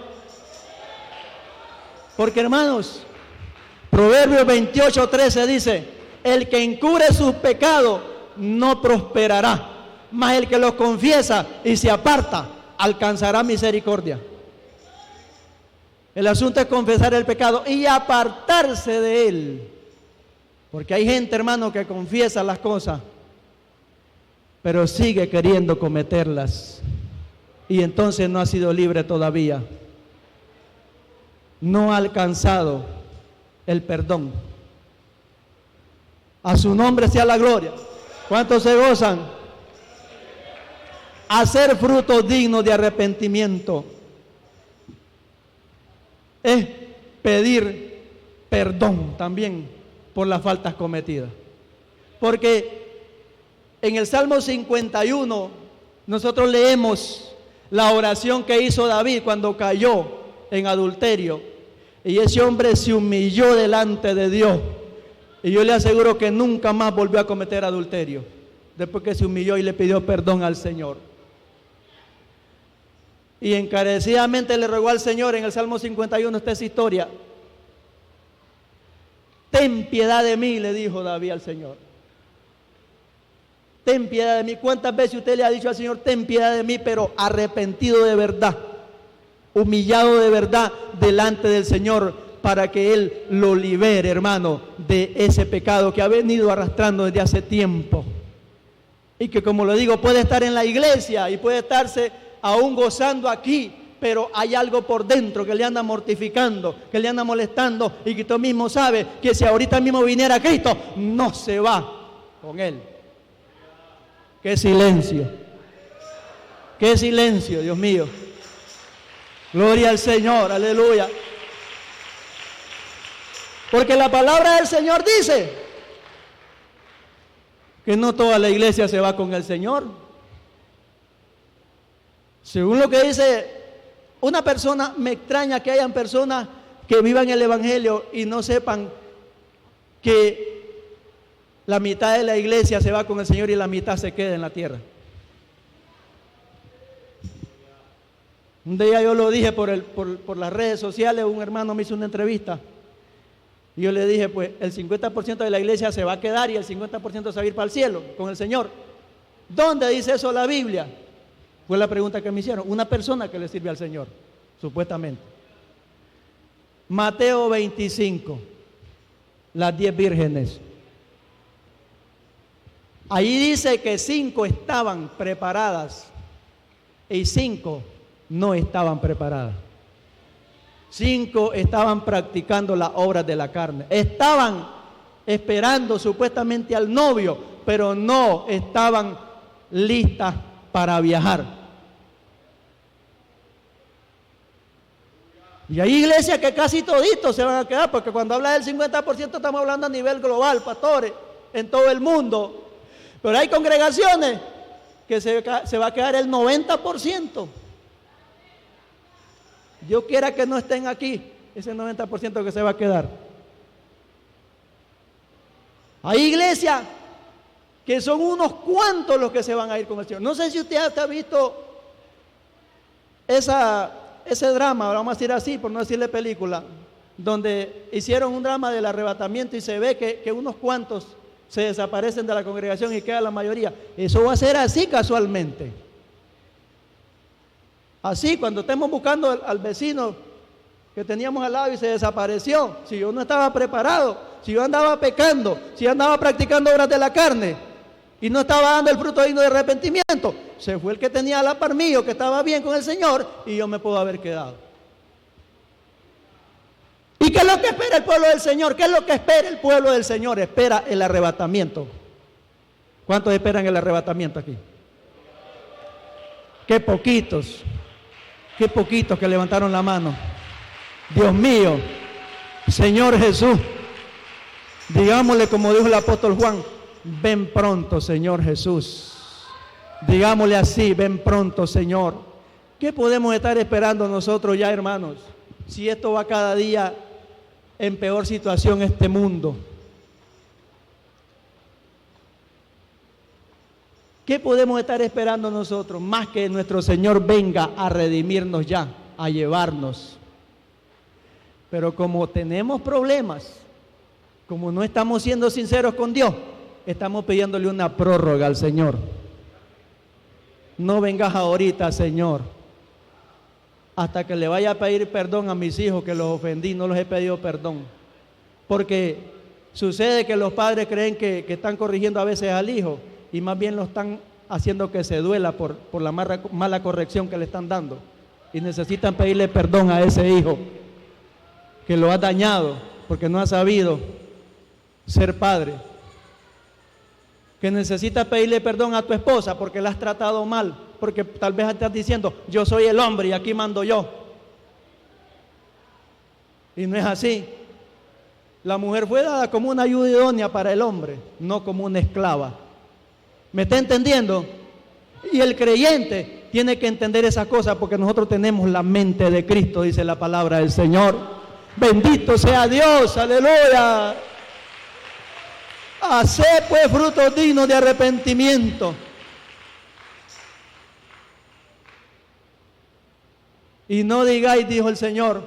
Porque, hermanos, Proverbios 28:13 dice: el que encubre sus pecados no prosperará, mas el que los confiesa y se aparta alcanzará misericordia. El asunto es confesar el pecado y apartarse de él. Porque hay gente, hermano, que confiesa las cosas, pero sigue queriendo cometerlas. Y entonces no ha sido libre todavía. No ha alcanzado el perdón. A su nombre sea la gloria. ¿Cuántos se gozan? Hacer frutos dignos de arrepentimiento es pedir perdón también por las faltas cometidas. Porque en el Salmo 51 nosotros leemos la oración que hizo David cuando cayó en adulterio, y ese hombre se humilló delante de Dios, y yo le aseguro que nunca más volvió a cometer adulterio después que se humilló y le pidió perdón al Señor. Y encarecidamente le rogó al Señor. En el Salmo 51 está esa historia: ten piedad de mí, le dijo David al Señor. Ten piedad de mí. ¿Cuántas veces usted le ha dicho al Señor: ten piedad de mí, pero arrepentido de verdad, humillado de verdad delante del Señor, para que Él lo libere, hermano, de ese pecado que ha venido arrastrando desde hace tiempo? Y que, como lo digo, puede estar en la iglesia y puede estarse aún gozando aquí, pero hay algo por dentro que le anda mortificando, que le anda molestando, y que tú mismo sabes que si ahorita mismo viniera Cristo, no se va con Él. ¡Qué silencio! ¡Qué silencio, Dios mío! Gloria al Señor, aleluya. Porque la palabra del Señor dice que no toda la iglesia se va con el Señor. Según lo que dice una persona, me extraña que hayan personas que vivan el Evangelio y no sepan que la mitad de la iglesia se va con el Señor y la mitad se queda en la tierra. Un día yo lo dije por las redes sociales. Un hermano me hizo una entrevista y yo le dije: pues el 50% de la iglesia se va a quedar y el 50% se va a ir para el cielo con el Señor. ¿Dónde dice eso la Biblia? Fue la pregunta que me hicieron. Una persona que le sirve al Señor, supuestamente. Mateo 25, las 10 vírgenes. Ahí dice que 5 estaban preparadas y 5 no estaban preparadas. 5 estaban practicando las obras de la carne. Estaban esperando supuestamente al novio, pero no estaban listas para viajar. Y hay iglesias que casi toditos se van a quedar, porque cuando habla del 50% estamos hablando a nivel global, pastores, en todo el mundo. Pero hay congregaciones que se va a quedar el 90%. Yo quiera que no estén aquí, ese 90% que se va a quedar. Hay iglesias que son unos cuantos los que se van a ir con el Señor. No sé si usted ha visto ese drama, vamos a decir así, por no decirle película, donde hicieron un drama del arrebatamiento y se ve que unos cuantos se desaparecen de la congregación y queda la mayoría. Eso va a ser así casualmente. Así, cuando estemos buscando al vecino que teníamos al lado y se desapareció, si yo no estaba preparado, si yo andaba pecando, si yo andaba practicando obras de la carne y no estaba dando el fruto digno de arrepentimiento, se fue el que tenía a la par mío, que estaba bien con el Señor, y yo me puedo haber quedado. ¿Y qué es lo que espera el pueblo del Señor? ¿Qué es lo que espera el pueblo del Señor? Espera el arrebatamiento. ¿Cuántos esperan el arrebatamiento aquí? Qué poquitos que levantaron la mano. Dios mío, Señor Jesús, digámosle como dijo el apóstol Juan, ven pronto, Señor Jesús. Digámosle así, ven pronto, Señor. ¿Qué podemos estar esperando nosotros ya, hermanos? Si esto va cada día en peor situación este mundo. ¿Qué podemos estar esperando nosotros? Más que nuestro Señor venga a redimirnos ya, a llevarnos. Pero como tenemos problemas, como no estamos siendo sinceros con Dios, estamos pidiéndole una prórroga al Señor. No vengas ahorita, Señor, hasta que le vaya a pedir perdón a mis hijos que los ofendí, no los he pedido perdón. Porque sucede que los padres creen que están corrigiendo a veces al hijo y más bien lo están haciendo que se duela por la mala corrección que le están dando. Y necesitan pedirle perdón a ese hijo que lo ha dañado porque no ha sabido ser padre. Que necesitas pedirle perdón a tu esposa porque la has tratado mal, porque tal vez estás diciendo, yo soy el hombre y aquí mando yo. Y no es así. La mujer fue dada como una ayuda idónea para el hombre, no como una esclava. ¿Me está entendiendo? Y el creyente tiene que entender esas cosas porque nosotros tenemos la mente de Cristo, dice la palabra del Señor. Bendito sea Dios, aleluya. Haced pues frutos dignos de arrepentimiento. Y no digáis, dijo el Señor,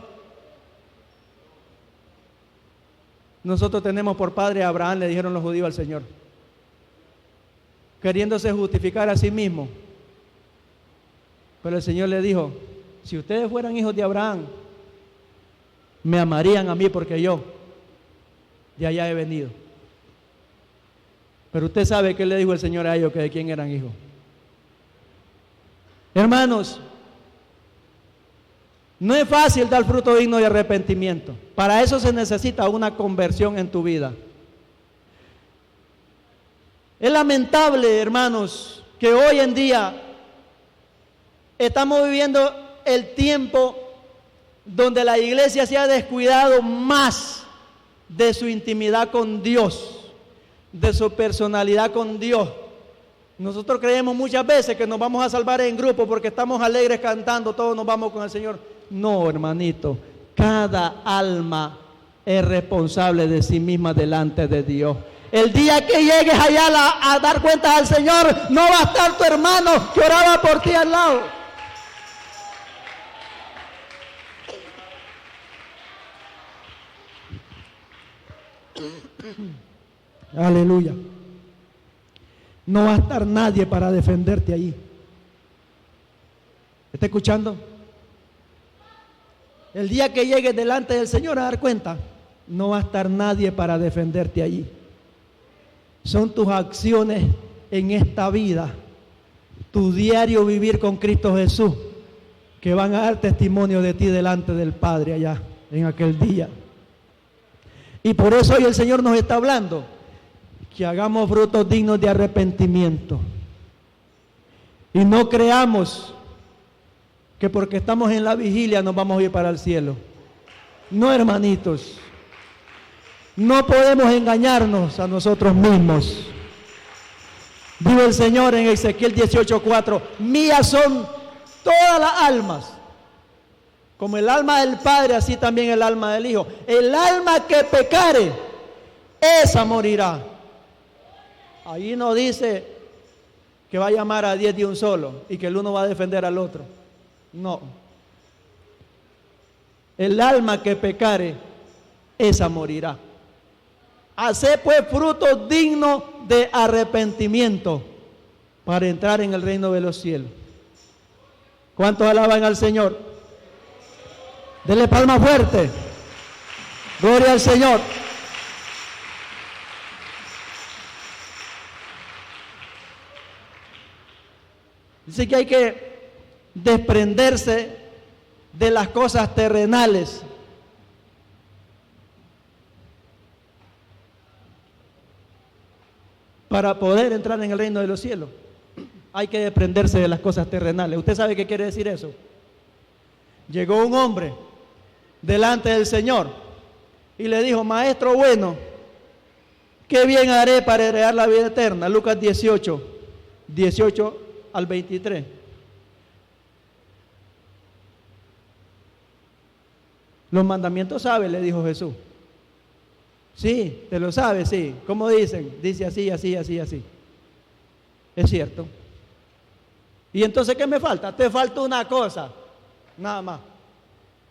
nosotros tenemos por padre a Abraham, le dijeron los judíos al Señor, queriéndose justificar a sí mismo. Pero el Señor le dijo, si ustedes fueran hijos de Abraham, me amarían a mí porque yo de allá he venido. Pero usted sabe qué le dijo el Señor a ellos, que de quién eran hijos. Hermanos, no es fácil dar fruto digno de arrepentimiento. Para eso se necesita una conversión en tu vida. Es lamentable, hermanos, que hoy en día estamos viviendo el tiempo donde la iglesia se ha descuidado más de su intimidad con Dios, de su personalidad con Dios. Nosotros creemos muchas veces que nos vamos a salvar en grupo porque estamos alegres cantando, todos nos vamos con el Señor. No, hermanito, cada alma es responsable de sí misma delante de Dios. El día que llegues allá a dar cuentas al Señor, no va a estar tu hermano que oraba por ti al lado. Aleluya. No va a estar nadie para defenderte allí. ¿Está escuchando? El día que llegues delante del Señor a dar cuenta, no va a estar nadie para defenderte allí. Son tus acciones en esta vida, tu diario vivir con Cristo Jesús, que van a dar testimonio de ti delante del Padre allá en aquel día. Y por eso hoy el Señor nos está hablando que hagamos frutos dignos de arrepentimiento. Y no creamos que porque estamos en la vigilia nos vamos a ir para el cielo. No, hermanitos. No podemos engañarnos a nosotros mismos. Dijo el Señor en Ezequiel 18:4, mías son todas las almas. Como el alma del Padre, así también el alma del Hijo. El alma que pecare, esa morirá. Ahí no dice que va a llamar a 10 de un solo y que el uno va a defender al otro. No. El alma que pecare, esa morirá. Haced pues frutos dignos de arrepentimiento para entrar en el reino de los cielos. ¿Cuántos alaban al Señor? Denle palma fuerte. Gloria al Señor. Dice que hay que desprenderse de las cosas terrenales. Para poder entrar en el reino de los cielos, hay que desprenderse de las cosas terrenales. ¿Usted sabe qué quiere decir eso? Llegó un hombre delante del Señor y le dijo: Maestro bueno, ¿qué bien haré para heredar la vida eterna? Lucas 18, 18 al 23. Los mandamientos sabe, le dijo Jesús. Sí, te lo sabes, sí. ¿Cómo dicen? Dice así, así, así, así. Es cierto. ¿Y entonces qué me falta? Te falta una cosa, nada más.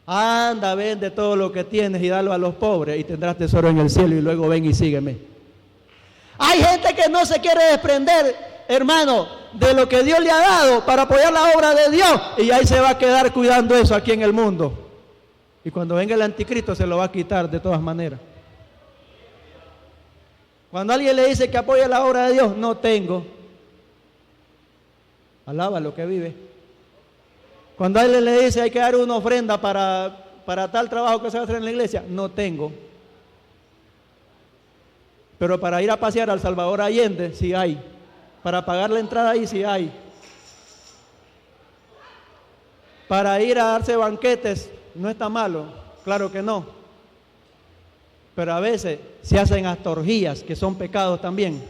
Anda, vende todo lo que tienes y dalo a los pobres y tendrás tesoro en el cielo, y luego ven y sígueme. Hay gente que no se quiere desprender, hermano, de lo que Dios le ha dado para apoyar la obra de Dios, y ahí se va a quedar cuidando eso aquí en el mundo. Y cuando venga el anticristo se lo va a quitar de todas maneras. Cuando alguien le dice que apoya la obra de Dios, no tengo. Alaba lo que vive. Cuando alguien le dice hay que dar una ofrenda para tal trabajo que se va a hacer en la iglesia, no tengo. Pero para ir a pasear al Salvador Allende, sí hay. Para pagar la entrada ahí, sí hay. Para ir a darse banquetes, no está malo, claro que no. Pero a veces se hacen hasta orgías, que son pecados también.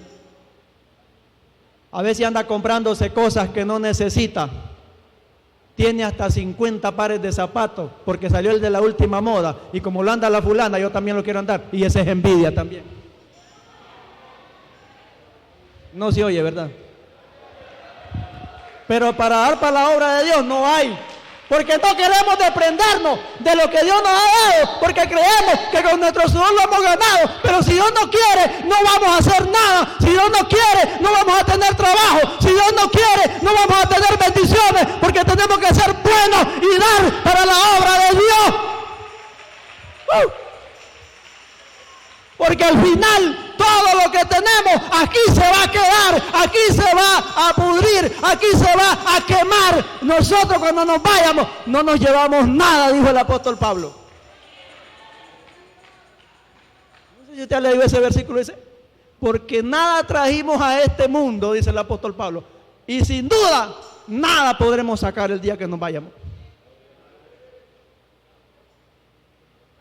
A veces anda comprándose cosas que no necesita. Tiene hasta 50 pares de zapatos porque salió el de la última moda, y como lo anda la fulana, yo también lo quiero andar, y esa es envidia también. No se oye, ¿verdad? Pero para dar para la obra de Dios no hay. Porque no queremos desprendernos de lo que Dios nos ha dado, porque creemos que con nuestro sudor lo hemos ganado. Pero si Dios no quiere, no vamos a hacer nada. Si Dios no quiere, no vamos a tener trabajo. Si Dios no quiere, no vamos a tener bendiciones, porque tenemos que ser buenos y dar para la obra de Dios. Porque al final todo lo que tenemos aquí se va a quedar, aquí se va a pudrir, aquí se va a quemar. Nosotros cuando nos vayamos no nos llevamos nada, dijo el apóstol Pablo. No sé si usted ha leído ese versículo, dice: porque nada trajimos a este mundo, dice el apóstol Pablo, y sin duda nada podremos sacar el día que nos vayamos.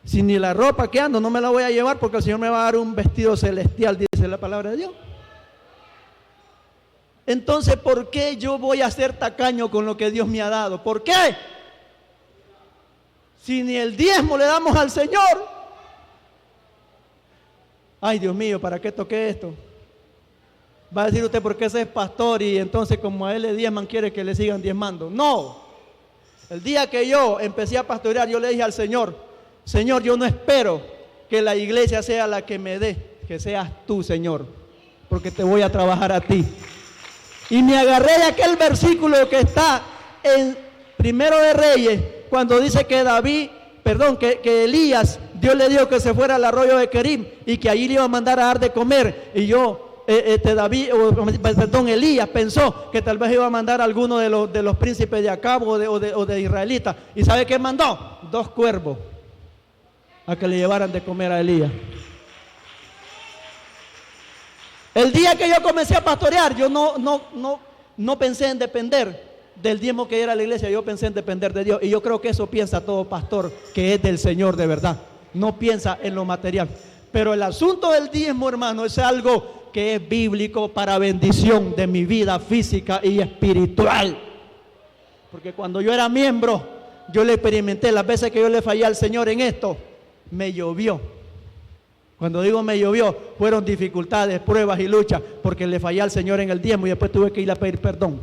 Si ni la ropa que ando no me la voy a llevar, porque el Señor me va a dar un vestido celestial, dice la palabra de Dios. Entonces, ¿por qué yo voy a ser tacaño con lo que Dios me ha dado? ¿Por qué? Si ni el diezmo le damos al Señor. Ay, Dios mío, ¿para qué toqué esto? Va a decir usted: porque ese es pastor y entonces como a él le diezman, quiere que le sigan diezmando. No. El día que yo empecé a pastorear, yo le dije al Señor: Señor, yo no espero que la iglesia sea la que me dé, que seas tú, Señor, porque te voy a trabajar a ti. Y me agarré de aquel versículo que está en Primero de Reyes, cuando dice que que Elías, Dios le dijo que se fuera al arroyo de Kerim y que allí le iba a mandar a dar de comer. Y Elías pensó que tal vez iba a mandar a alguno de los príncipes de Acab o de israelitas. ¿Y sabe qué mandó? 2 cuervos a que le llevaran de comer a Elías. El día que yo comencé a pastorear, yo no pensé en depender del diezmo que era la iglesia, yo pensé en depender de Dios. Y yo creo que eso piensa todo pastor que es del Señor de verdad, no piensa en lo material. Pero el asunto del diezmo, hermano, es algo que es bíblico para bendición de mi vida física y espiritual. Porque cuando yo era miembro, yo le experimenté las veces que yo le fallé al Señor en esto. Me llovió. Cuando digo me llovió, fueron dificultades, pruebas y luchas, porque le fallé al Señor en el diezmo y después tuve que ir a pedir perdón.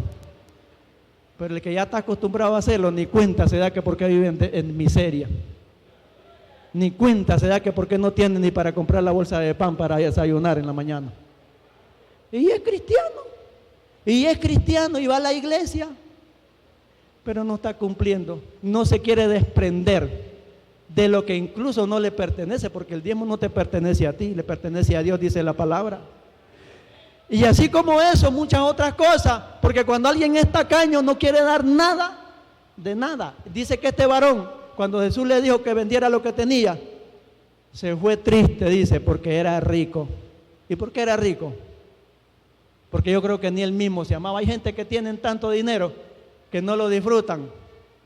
Pero el que ya está acostumbrado a hacerlo, ni cuenta se da que por qué vive en miseria. Ni cuenta se da que por qué no tiene ni para comprar la bolsa de pan para desayunar en la mañana. Y es cristiano. Y es cristiano y va a la iglesia, pero no está cumpliendo. No se quiere desprender de lo que incluso no le pertenece, porque el diezmo no te pertenece a ti, le pertenece a Dios, dice la palabra. Y así como eso, muchas otras cosas, porque cuando alguien es tacaño no quiere dar nada, de nada. Dice que este varón, cuando Jesús le dijo que vendiera lo que tenía, se fue triste, dice, porque era rico. ¿Y por qué era rico? Porque yo creo que ni él mismo se amaba. Hay gente que tienen tanto dinero que no lo disfrutan,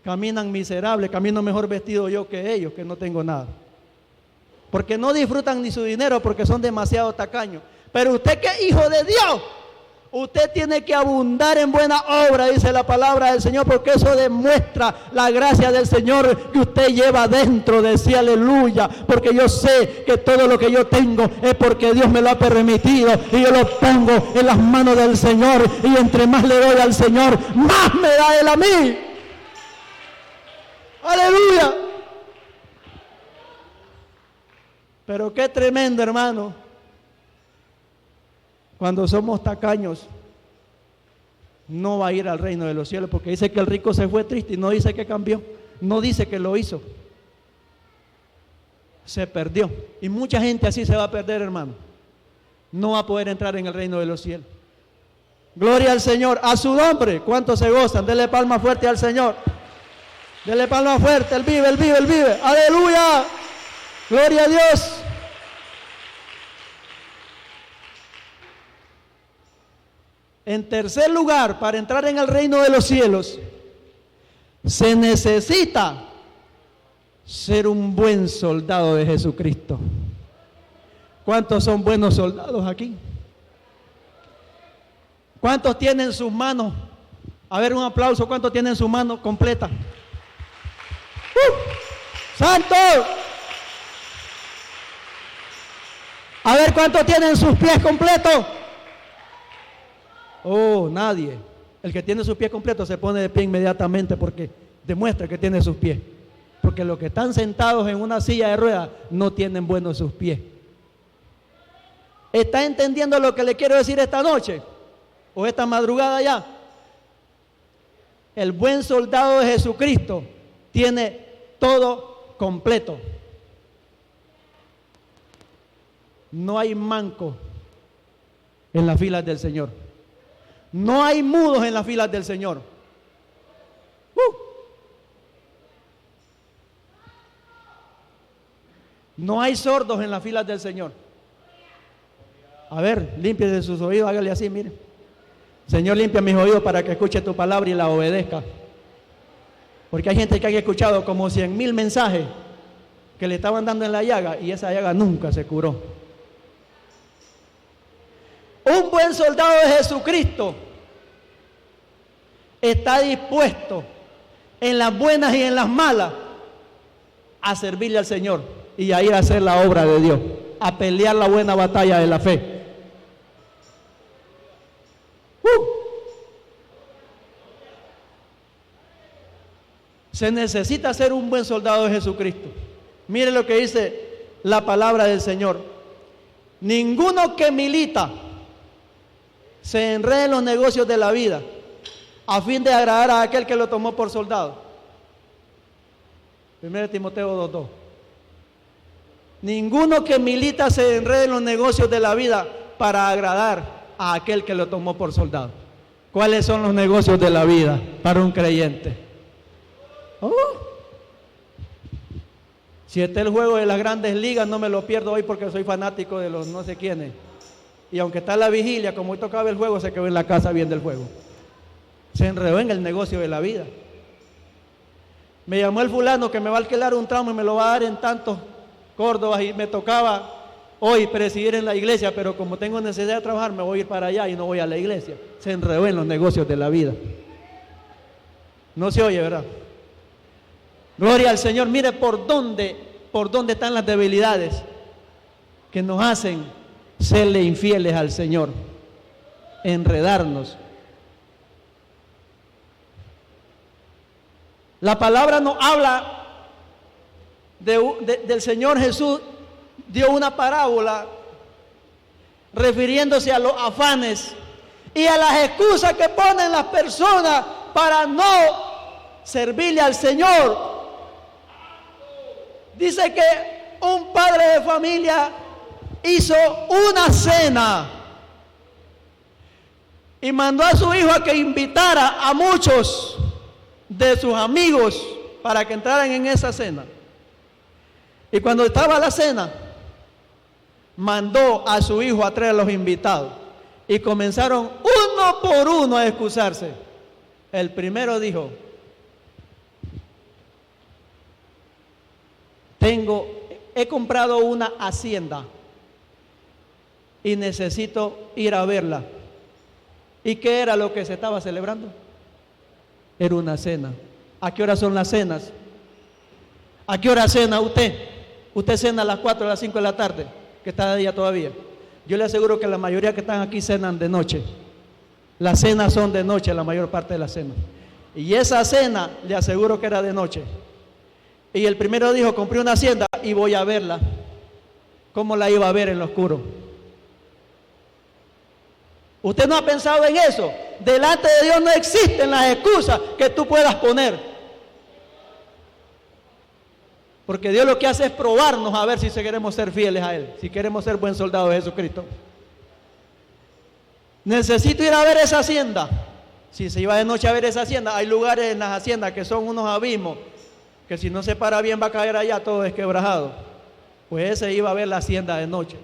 caminan miserables, camino mejor vestido yo que ellos, que no tengo nada. Porque no disfrutan ni su dinero, porque son demasiado tacaños. Pero usted que es hijo de Dios, usted tiene que abundar en buena obra, dice la palabra del Señor, porque eso demuestra la gracia del Señor que usted lleva dentro de sí, aleluya. Porque yo sé que todo lo que yo tengo es porque Dios me lo ha permitido y yo lo pongo en las manos del Señor, y entre más le doy al Señor, más me da Él a mí. Aleluya. Pero qué tremendo, hermano, cuando somos tacaños, no va a ir al reino de los cielos, porque dice que el rico se fue triste y no dice que cambió, no dice que lo hizo, se perdió. Y mucha gente así se va a perder, hermano, no va a poder entrar en el reino de los cielos. Gloria al Señor, a su nombre. ¿Cuántos se gozan? Dele palma fuerte al Señor, dele palma fuerte. Él vive, Él vive, Él vive. Aleluya, gloria a Dios. En tercer lugar, para entrar en el reino de los cielos, se necesita ser un buen soldado de Jesucristo. ¿Cuántos son buenos soldados aquí? ¿Cuántos tienen sus manos? A ver, un aplauso. ¿Cuántos tienen su mano completa? ¡Santo! A ver, ¿cuántos tienen sus pies completos? Oh, nadie. El que tiene sus pies completos se pone de pie inmediatamente porque demuestra que tiene sus pies. Porque los que están sentados en una silla de ruedas no tienen buenos sus pies. ¿Está entendiendo lo que le quiero decir esta noche? ¿O esta madrugada ya? El buen soldado de Jesucristo tiene todo completo. No hay manco en las filas del Señor. No hay mudos en las filas del Señor. No hay sordos en las filas del Señor. A ver, límpiese sus oídos, hágale así, mire. Señor, limpia mis oídos para que escuche tu palabra y la obedezca. Porque hay gente que ha escuchado como 100,000 mensajes que le estaban dando en la llaga y esa llaga nunca se curó. Un buen soldado de Jesucristo está dispuesto en las buenas y en las malas a servirle al Señor y a ir a hacer la obra de Dios, a pelear la buena batalla de la fe. Se necesita ser un buen soldado de Jesucristo. Mire lo que dice la palabra del Señor. Ninguno que milita se enrede en los negocios de la vida a fin de agradar a aquel que lo tomó por soldado. 1 Timoteo 2:2. Ninguno que milita se enrede en los negocios de la vida para agradar a aquel que lo tomó por soldado. ¿Cuáles son los negocios de la vida para un creyente? Si está el juego de las grandes ligas, no me lo pierdo hoy porque soy fanático de los no sé quiénes. Y aunque está la vigilia, como hoy tocaba el juego, se quedó en la casa viendo el juego. Se enredó en el negocio de la vida. Me llamó el fulano que me va a alquilar un tramo y me lo va a dar en tantos Córdobas y me tocaba hoy presidir en la iglesia, pero como tengo necesidad de trabajar me voy a ir para allá y no voy a la iglesia. Se enredó en los negocios de la vida. No se oye, ¿verdad? Gloria al Señor. Mire por dónde están las debilidades que nos hacen serle infieles al Señor, enredarnos. La palabra nos habla del Señor Jesús, dio una parábola refiriéndose a los afanes y a las excusas que ponen las personas para no servirle al Señor. Dice que un padre de familia hizo una cena y mandó a su hijo a que invitara a muchos de sus amigos para que entraran en esa cena. Y cuando estaba la cena, mandó a su hijo a traer a los invitados y comenzaron uno por uno a excusarse. El primero dijo: he comprado una hacienda y necesito ir a verla. ¿Y qué era lo que se estaba celebrando? Era una cena. ¿A qué hora son las cenas? ¿A qué hora cena usted? Usted cena a las 4 o a las 5 de la tarde, que está de día todavía. Yo le aseguro que la mayoría que están aquí cenan de noche. Las cenas son de noche, la mayor parte de las cenas. Y esa cena, le aseguro que era de noche. Y el primero dijo: compré una hacienda y voy a verla. ¿Cómo la iba a ver en lo oscuro? ¿Usted no ha pensado en eso? Delante de Dios no existen las excusas que tú puedas poner. Porque Dios lo que hace es probarnos a ver si queremos ser fieles a Él, si queremos ser buen soldado de Jesucristo. Necesito ir a ver esa hacienda. Si se iba de noche a ver esa hacienda, hay lugares en las haciendas que son unos abismos, que si no se para bien va a caer allá todo desquebrajado. Pues ese iba a ver la hacienda de noche.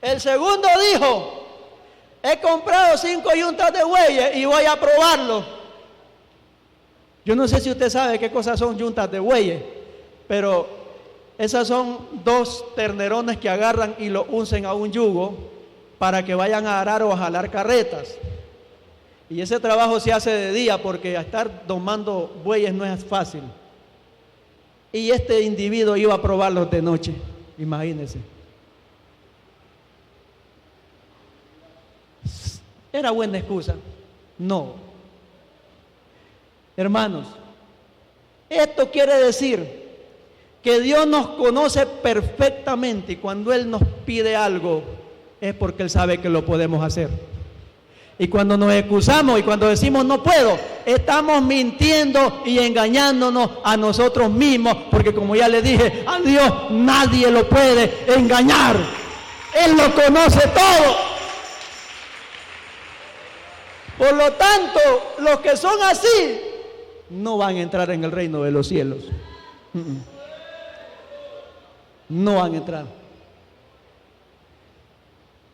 El segundo dijo: he comprado 5 yuntas de bueyes y voy a probarlo. Yo no sé si usted sabe qué cosas son yuntas de bueyes, pero esas son 2 ternerones que agarran y lo uncen a un yugo para que vayan a arar o a jalar carretas. Y ese trabajo se hace de día porque estar domando bueyes no es fácil. Y este individuo iba a probarlos de noche, imagínense. ¿Era buena excusa? No. Hermanos, esto quiere decir que Dios nos conoce perfectamente y cuando Él nos pide algo es porque Él sabe que lo podemos hacer. Y cuando nos excusamos y cuando decimos no puedo, estamos mintiendo y engañándonos a nosotros mismos, porque como ya le dije, a Dios nadie lo puede engañar. Él lo conoce todo. Por lo tanto, los que son así no van a entrar en el reino de los cielos. No van a entrar.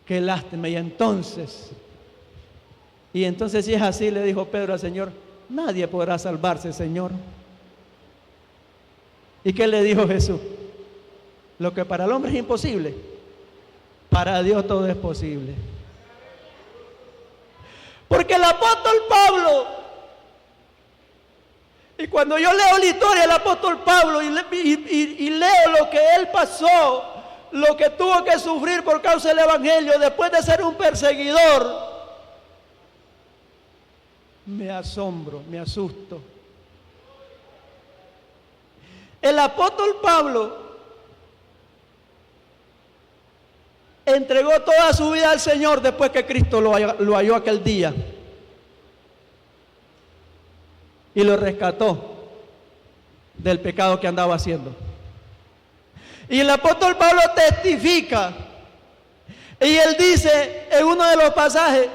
Qué lástima. Y entonces si es así, le dijo Pedro al Señor: nadie podrá salvarse, Señor. ¿Y qué le dijo Jesús? Lo que para el hombre es imposible, para Dios todo es posible. Porque el apóstol Pablo, y cuando yo leo la historia del apóstol Pablo y leo lo que él pasó, lo que tuvo que sufrir por causa del evangelio después de ser un perseguidor, me asombro, me asusto. El apóstol Pablo entregó toda su vida al Señor después que Cristo lo halló aquel día y lo rescató del pecado que andaba haciendo. Y el apóstol Pablo testifica y él dice en uno de los pasajes: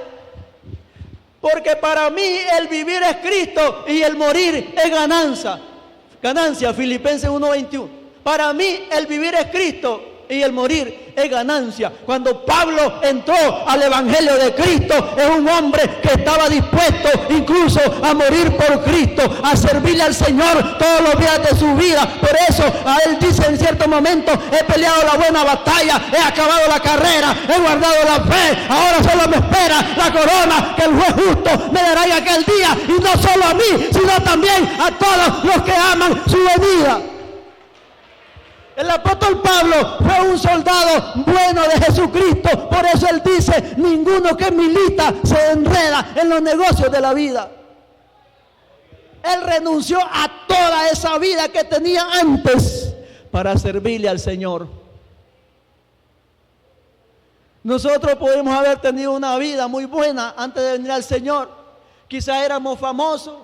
porque para mí el vivir es Cristo y el morir es ganancia. Filipenses 1:21. Para mí el vivir es Cristo y el morir es ganancia. Cuando Pablo entró al evangelio de Cristo, es un hombre que estaba dispuesto incluso a morir por Cristo, a servirle al Señor todos los días de su vida. Por eso a él dice en cierto momento: he peleado la buena batalla, he acabado la carrera, he guardado la fe, ahora solo me espera la corona que el juez justo me dará en aquel día, y no solo a mí, sino también a todos los que aman su venida. El apóstol Pablo fue un soldado bueno de Jesucristo. Por eso él dice, ninguno que milita se enreda en los negocios de la vida. Él renunció a toda esa vida que tenía antes para servirle al Señor. Nosotros podemos haber tenido una vida muy buena antes de venir al Señor. Quizá éramos famosos,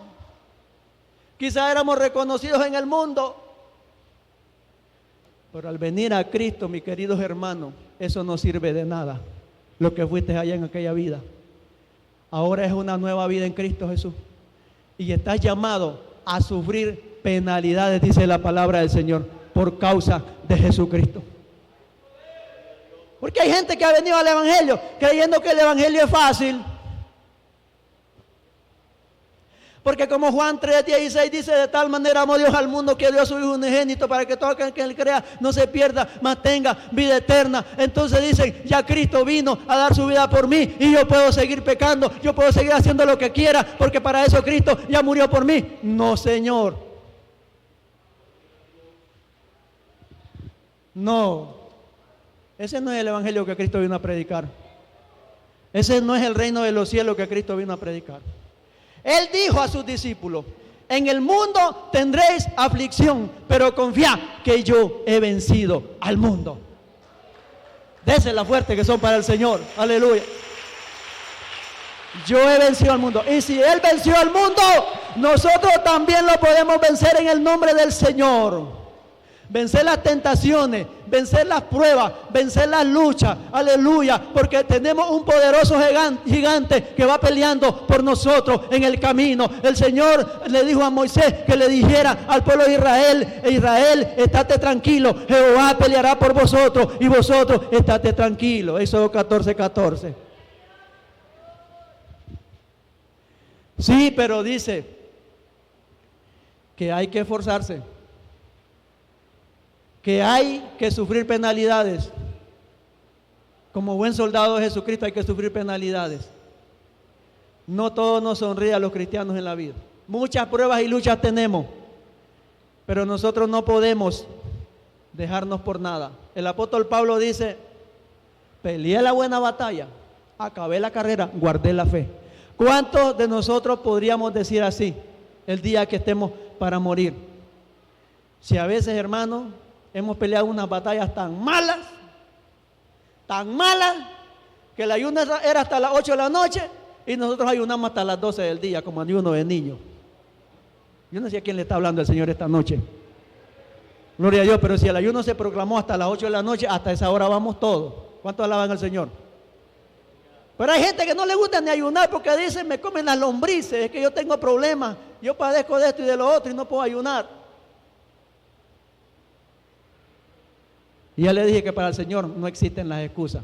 quizá éramos reconocidos en el mundo. Pero al venir a Cristo, mis queridos hermanos, eso no sirve de nada. Lo que fuiste allá en aquella vida. Ahora es una nueva vida en Cristo Jesús. Y estás llamado a sufrir penalidades, dice la palabra del Señor, por causa de Jesucristo. Porque hay gente que ha venido al Evangelio creyendo que el Evangelio es fácil. Porque como Juan 3:16 dice, de tal manera amó Dios al mundo que dio a su Hijo unigénito para que todo aquel que él crea no se pierda, mas tenga vida eterna. Entonces dicen, ya Cristo vino a dar su vida por mí y yo puedo seguir pecando, yo puedo seguir haciendo lo que quiera porque para eso Cristo ya murió por mí. No, Señor. No. Ese no es el evangelio que Cristo vino a predicar. Ese no es el reino de los cielos que Cristo vino a predicar. Él dijo a sus discípulos, en el mundo tendréis aflicción, pero confiad que yo he vencido al mundo. Désela fuerte que son para el Señor. Aleluya. Yo he vencido al mundo. Y si Él venció al mundo, nosotros también lo podemos vencer en el nombre del Señor. Vencer las tentaciones, vencer las pruebas, vencer las luchas, aleluya, porque tenemos un poderoso gigante que va peleando por nosotros en el camino. El Señor le dijo a Moisés que le dijera al pueblo de Israel, Israel, estate tranquilo, Jehová peleará por vosotros y vosotros estate tranquilos. Éxodo 14:14. Sí, pero dice que hay que esforzarse, que hay que sufrir penalidades. Como buen soldado de Jesucristo hay que sufrir penalidades. No todo nos sonríe a los cristianos en la vida. Muchas pruebas y luchas tenemos, pero nosotros no podemos dejarnos por nada. El apóstol Pablo dice, peleé la buena batalla, acabé la carrera, guardé la fe. ¿Cuántos de nosotros podríamos decir así el día que estemos para morir? Si a veces, hermanos, hemos peleado unas batallas tan malas, que el ayuno era hasta las 8 de la noche y nosotros ayunamos hasta las 12 del día, como ayuno de niño. Yo no sé a quién le está hablando el Señor esta noche. Gloria a Dios, pero si el ayuno se proclamó hasta las 8 de la noche, hasta esa hora vamos todos. ¿Cuántos alaban al Señor? Pero hay gente que no le gusta ni ayunar porque dicen, me comen las lombrices, es que yo tengo problemas, yo padezco de esto y de lo otro y no puedo ayunar. Y ya le dije que para el Señor no existen las excusas.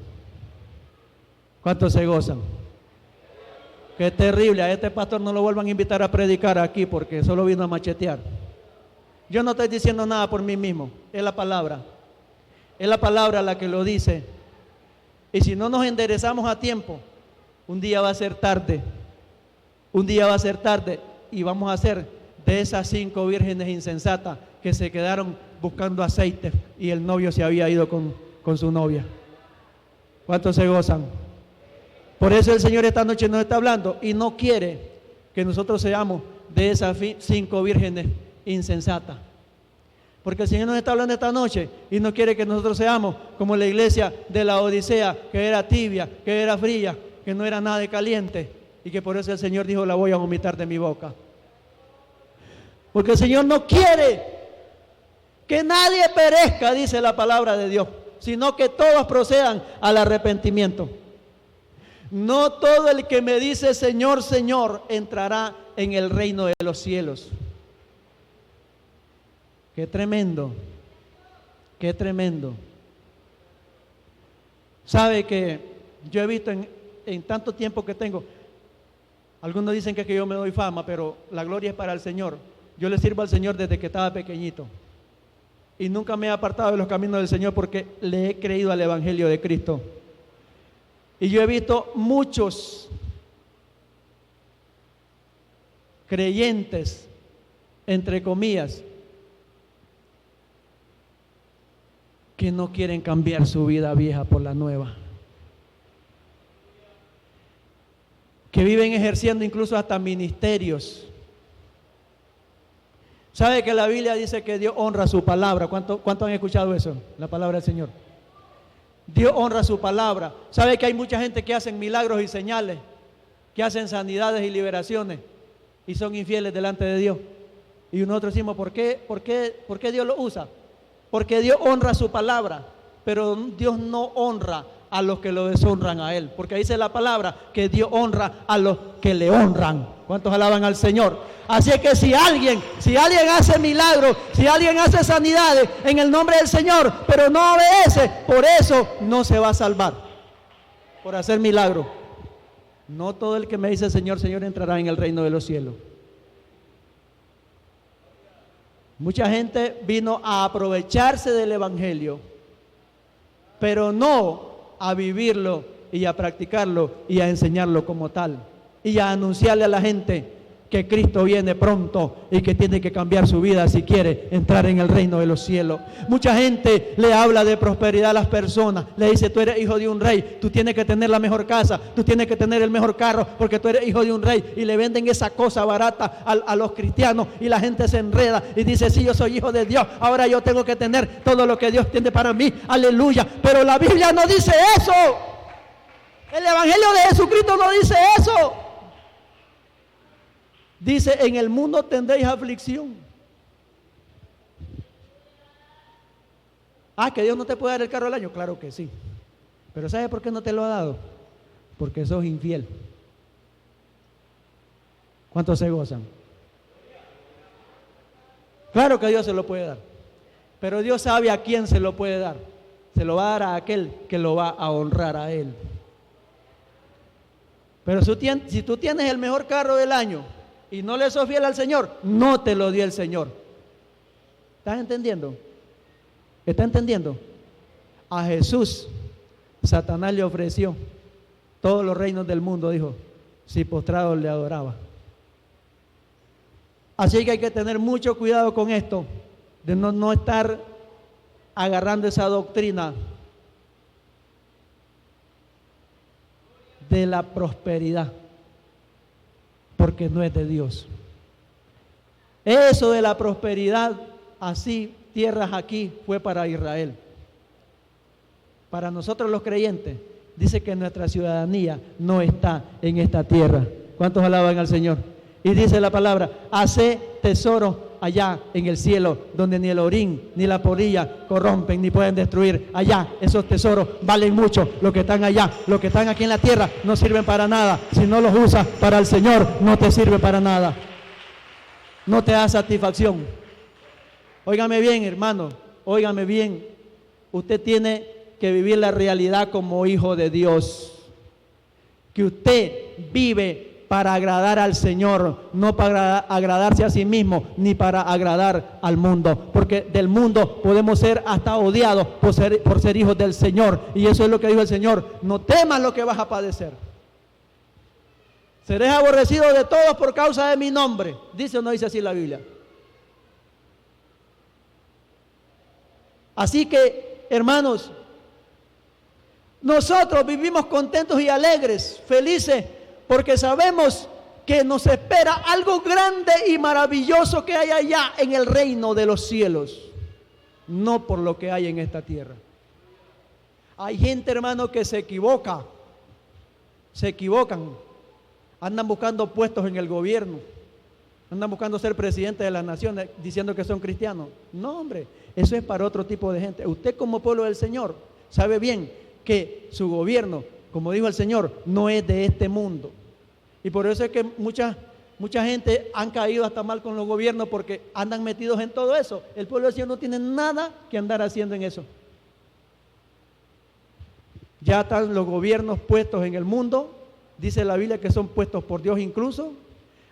¿Cuántos se gozan? Qué terrible, a este pastor no lo vuelvan a invitar a predicar aquí porque solo vino a machetear. Yo no estoy diciendo nada por mí mismo, es la palabra. Es la palabra la que lo dice. Y si no nos enderezamos a tiempo, un día va a ser tarde. Un día va a ser tarde y vamos a ser de esas 5 vírgenes insensatas que se quedaron buscando aceite y el novio se había ido con su novia. ¿Cuántos se gozan? Por eso el Señor esta noche nos está hablando y no quiere que nosotros seamos de esas 5 vírgenes insensatas. Porque el Señor nos está hablando esta noche y no quiere que nosotros seamos como la iglesia de la Odisea, que era tibia, que era fría, que no era nada de caliente y que por eso el Señor dijo, la voy a vomitar de mi boca. Porque el Señor no quiere que nadie perezca, dice la palabra de Dios, sino que todos procedan al arrepentimiento. No todo el que me dice Señor, Señor, entrará en el reino de los cielos. Qué tremendo, qué tremendo. Sabe que yo he visto en tanto tiempo que tengo, algunos dicen que yo me doy fama, pero la gloria es para el Señor. Yo le sirvo al Señor desde que estaba pequeñito. Y nunca me he apartado de los caminos del Señor porque le he creído al Evangelio de Cristo. Y yo he visto muchos creyentes, entre comillas, que no quieren cambiar su vida vieja por la nueva, que viven ejerciendo incluso hasta ministerios. ¿Sabe que la Biblia dice que Dios honra su palabra? ¿Cuánto han escuchado eso? La palabra del Señor. Dios honra su palabra. ¿Sabe que hay mucha gente que hacen milagros y señales, que hacen sanidades y liberaciones y son infieles delante de Dios? Y nosotros decimos, ¿por qué Dios lo usa? Porque Dios honra su palabra, pero Dios no honra a los que lo deshonran a Él, porque dice la palabra que Dios honra a los que le honran. ¿Cuántos alaban al Señor? Así es que si alguien hace milagros, si alguien hace sanidades en el nombre del Señor, pero no obedece, por eso no se va a salvar, por hacer milagros. No todo el que me dice Señor, Señor entrará en el reino de los cielos. Mucha gente vino a aprovecharse del evangelio, pero no a vivirlo y a practicarlo y a enseñarlo como tal, y a anunciarle a la gente que Cristo viene pronto y que tiene que cambiar su vida si quiere entrar en el reino de los cielos. Mucha gente le habla de prosperidad a las personas, le dice, tú eres hijo de un rey, tú tienes que tener la mejor casa, tú tienes que tener el mejor carro porque tú eres hijo de un rey, y le venden esa cosa barata a los cristianos, y la gente se enreda y dice, sí, yo soy hijo de Dios, ahora yo tengo que tener todo lo que Dios tiene para mí, aleluya. Pero la Biblia no dice eso, el evangelio de Jesucristo no dice eso. Dice, en el mundo tendréis aflicción. Que Dios no te puede dar el carro del año. Claro que sí. Pero ¿sabes por qué no te lo ha dado? Porque sos infiel. ¿Cuántos se gozan? Claro que Dios se lo puede dar. Pero Dios sabe a quién se lo puede dar. Se lo va a dar a aquel que lo va a honrar a Él. Pero si tú tienes el mejor carro del año y no le sos fiel al Señor, no te lo dio el Señor. ¿Estás entendiendo? ¿Está entendiendo? A Jesús, Satanás le ofreció todos los reinos del mundo, dijo, si postrado le adoraba. Así que hay que tener mucho cuidado con esto, de no estar agarrando esa doctrina de la prosperidad, porque no es de Dios. Eso de la prosperidad, así, tierras aquí, fue para Israel. Para nosotros los creyentes, dice que nuestra ciudadanía no está en esta tierra. ¿Cuántos alaban al Señor? Y dice la palabra, hace tesoro allá en el cielo, donde ni el orín ni la polilla corrompen ni pueden destruir. Allá esos tesoros valen mucho. Los que están allá, los que están aquí en la tierra no sirven para nada. Si no los usas para el Señor, no te sirve para nada, no te da satisfacción. Óigame bien, hermano, óigame bien. Usted tiene que vivir la realidad como hijo de Dios, que usted vive para agradar al Señor, no para agradarse a sí mismo, ni para agradar al mundo, porque del mundo podemos ser hasta odiados por ser hijos del Señor. Y eso es lo que dijo el Señor: no temas lo que vas a padecer, seréis aborrecidos de todos por causa de mi nombre. ¿Dice o no dice así la Biblia? Así que, hermanos, nosotros vivimos contentos y alegres, felices, porque sabemos que nos espera algo grande y maravilloso que hay allá en el reino de los cielos, no por lo que hay en esta tierra. Hay gente, hermano, que se equivocan, andan buscando puestos en el gobierno, andan buscando ser presidente de las naciones diciendo que son cristianos. No, hombre, eso es para otro tipo de gente. Usted, como pueblo del Señor, sabe bien que su gobierno, como dijo el Señor, no es de este mundo. Y por eso es que mucha gente han caído hasta mal con los gobiernos, porque andan metidos en todo eso. El pueblo del Señor no tiene nada que andar haciendo en eso. Ya están los gobiernos puestos en el mundo, dice la Biblia que son puestos por Dios incluso.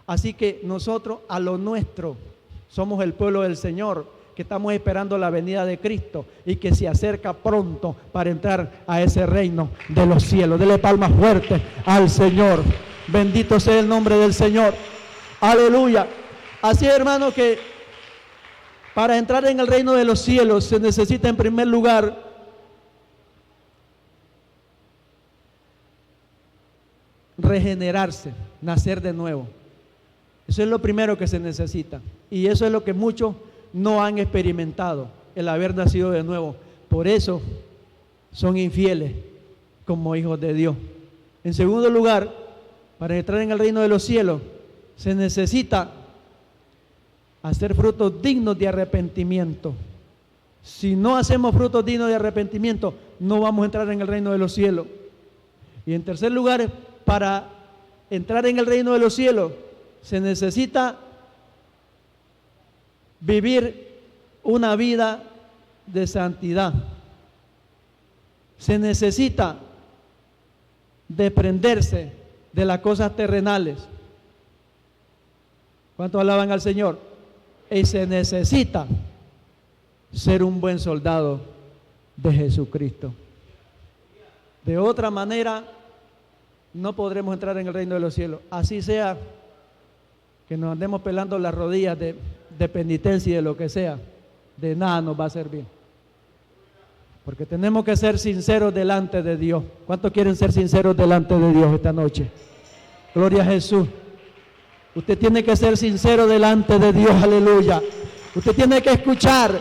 Así que nosotros a lo nuestro somos el pueblo del Señor, que estamos esperando la venida de Cristo y que se acerca pronto para entrar a ese reino de los cielos. Dele palmas fuertes al Señor. Bendito sea el nombre del Señor. Aleluya. Así, hermano, que Para entrar en el reino de los cielos se necesita en primer lugar regenerarse, nacer de nuevo. Eso es lo primero que se necesita. Y eso es lo que muchos no han experimentado, el haber nacido de nuevo. Por eso son infieles como hijos de Dios. En segundo lugar, para entrar en el reino de los cielos, se necesita hacer frutos dignos de arrepentimiento. Si no hacemos frutos dignos de arrepentimiento, no vamos a entrar en el reino de los cielos. Y en tercer lugar, para entrar en el reino de los cielos, se necesita vivir una vida de santidad. Se necesita desprenderse de las cosas terrenales. ¿Cuántos alaban al Señor? Y se necesita ser un buen soldado de Jesucristo. De otra manera, no podremos entrar en el reino de los cielos. Así sea que nos andemos pelando las rodillas de penitencia y de lo que sea, de nada nos va a servir. Porque tenemos que ser sinceros delante de Dios. ¿Cuántos quieren ser sinceros delante de Dios esta noche? Gloria a Jesús. Usted tiene que ser sincero delante de Dios, aleluya. Usted tiene que escuchar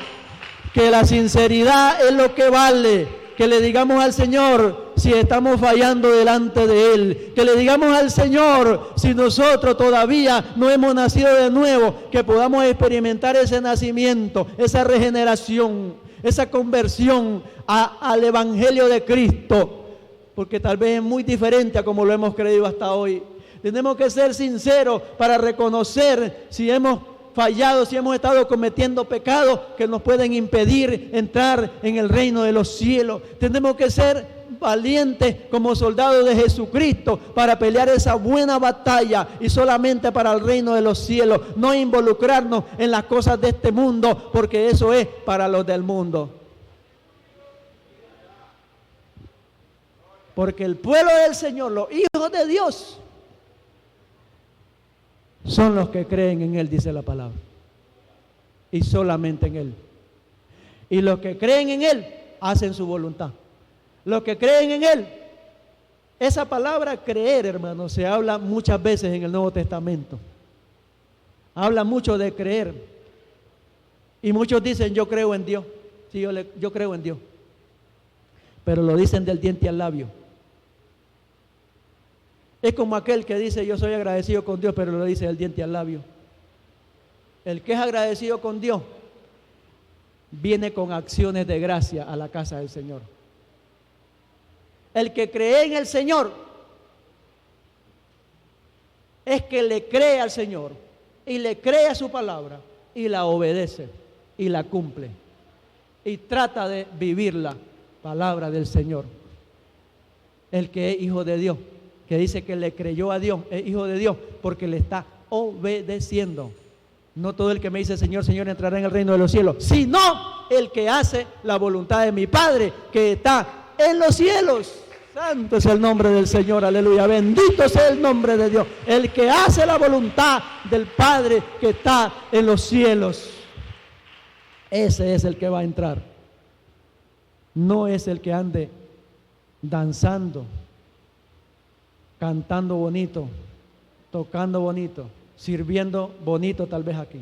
que la sinceridad es lo que vale. Que le digamos al Señor si estamos fallando delante de Él. Que le digamos al Señor si nosotros todavía no hemos nacido de nuevo. Que podamos experimentar ese nacimiento, esa regeneración, esa conversión al Evangelio de Cristo. Porque tal vez es muy diferente a como lo hemos creído hasta hoy. Tenemos que ser sinceros para reconocer si hemos fallado, si hemos estado cometiendo pecados que nos pueden impedir entrar en el reino de los cielos. Tenemos que ser valientes como soldados de Jesucristo para pelear esa buena batalla y solamente para el reino de los cielos. No involucrarnos en las cosas de este mundo, porque eso es para los del mundo. Porque el pueblo del Señor, los hijos de Dios, son los que creen en Él, dice la palabra. Y solamente en Él. Y los que creen en Él, hacen su voluntad. Los que creen en Él, esa palabra creer, hermano, se habla muchas veces en el Nuevo Testamento. Habla mucho de creer. Y muchos dicen, yo creo en Dios. Sí, yo creo en Dios. Pero lo dicen del diente al labio. Es como aquel que dice, yo soy agradecido con Dios, pero lo dice del diente al labio. El que es agradecido con Dios, viene con acciones de gracia a la casa del Señor. El que cree en el Señor, es que le cree al Señor, y le cree a su palabra, y la obedece, y la cumple, y trata de vivir la palabra del Señor. El que es hijo de Dios, que dice que le creyó a Dios, es hijo de Dios, porque le está obedeciendo. No todo el que me dice Señor, Señor entrará en el reino de los cielos, sino el que hace la voluntad de mi Padre que está en los cielos. Santo es el nombre del Señor, aleluya, bendito sea el nombre de Dios. El que hace la voluntad del Padre que está en los cielos, ese es el que va a entrar. No es el que ande danzando, cantando bonito, tocando bonito, sirviendo bonito tal vez aquí.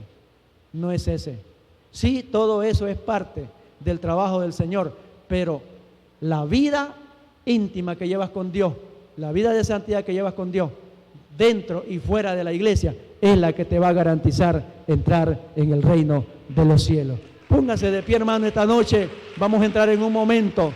No es ese. Sí, todo eso es parte del trabajo del Señor, pero la vida íntima que llevas con Dios, la vida de santidad que llevas con Dios, dentro y fuera de la iglesia, es la que te va a garantizar entrar en el reino de los cielos. Póngase de pie, hermano, esta noche. Vamos a entrar en un momento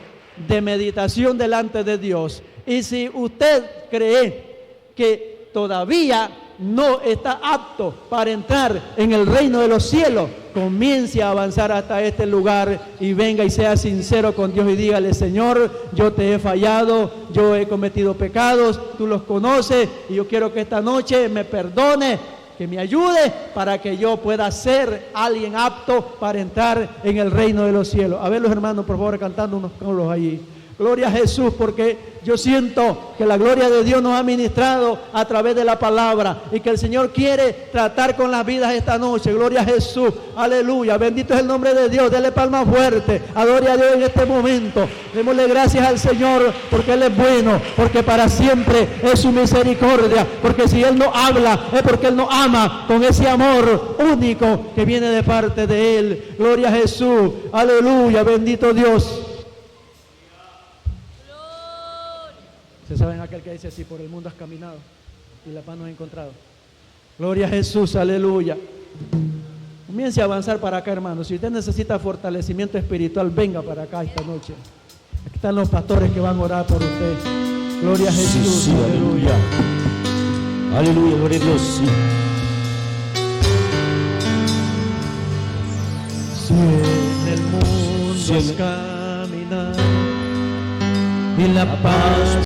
de meditación delante de Dios. Y si usted cree que todavía no está apto para entrar en el reino de los cielos, comience a avanzar hasta este lugar y venga y sea sincero con Dios y dígale: Señor, yo te he fallado, yo he cometido pecados, tú los conoces y yo quiero que esta noche me perdone, que me ayude para que yo pueda ser alguien apto para entrar en el reino de los cielos. A ver los hermanos, por favor, cantando unos coros allí. Gloria a Jesús, porque yo siento que la gloria de Dios nos ha ministrado a través de la palabra y que el Señor quiere tratar con las vidas esta noche. Gloria a Jesús, aleluya, bendito es el nombre de Dios. Dele palmas fuerte, adore a Dios en este momento. Démosle gracias al Señor porque Él es bueno, porque para siempre es su misericordia, porque si Él no habla es porque Él nos ama con ese amor único que viene de parte de Él. Gloria a Jesús, aleluya, bendito Dios. Ustedes saben aquel que dice así: por el mundo has caminado y la paz nos has encontrado. Gloria a Jesús, aleluya. Comience a avanzar para acá, hermano. Si usted necesita fortalecimiento espiritual, venga para acá esta noche. Aquí están los pastores que van a orar por usted. Gloria a Jesús, sí, aleluya. Aleluya, gloria a Dios, sí. Si en el mundo has caminado y la paz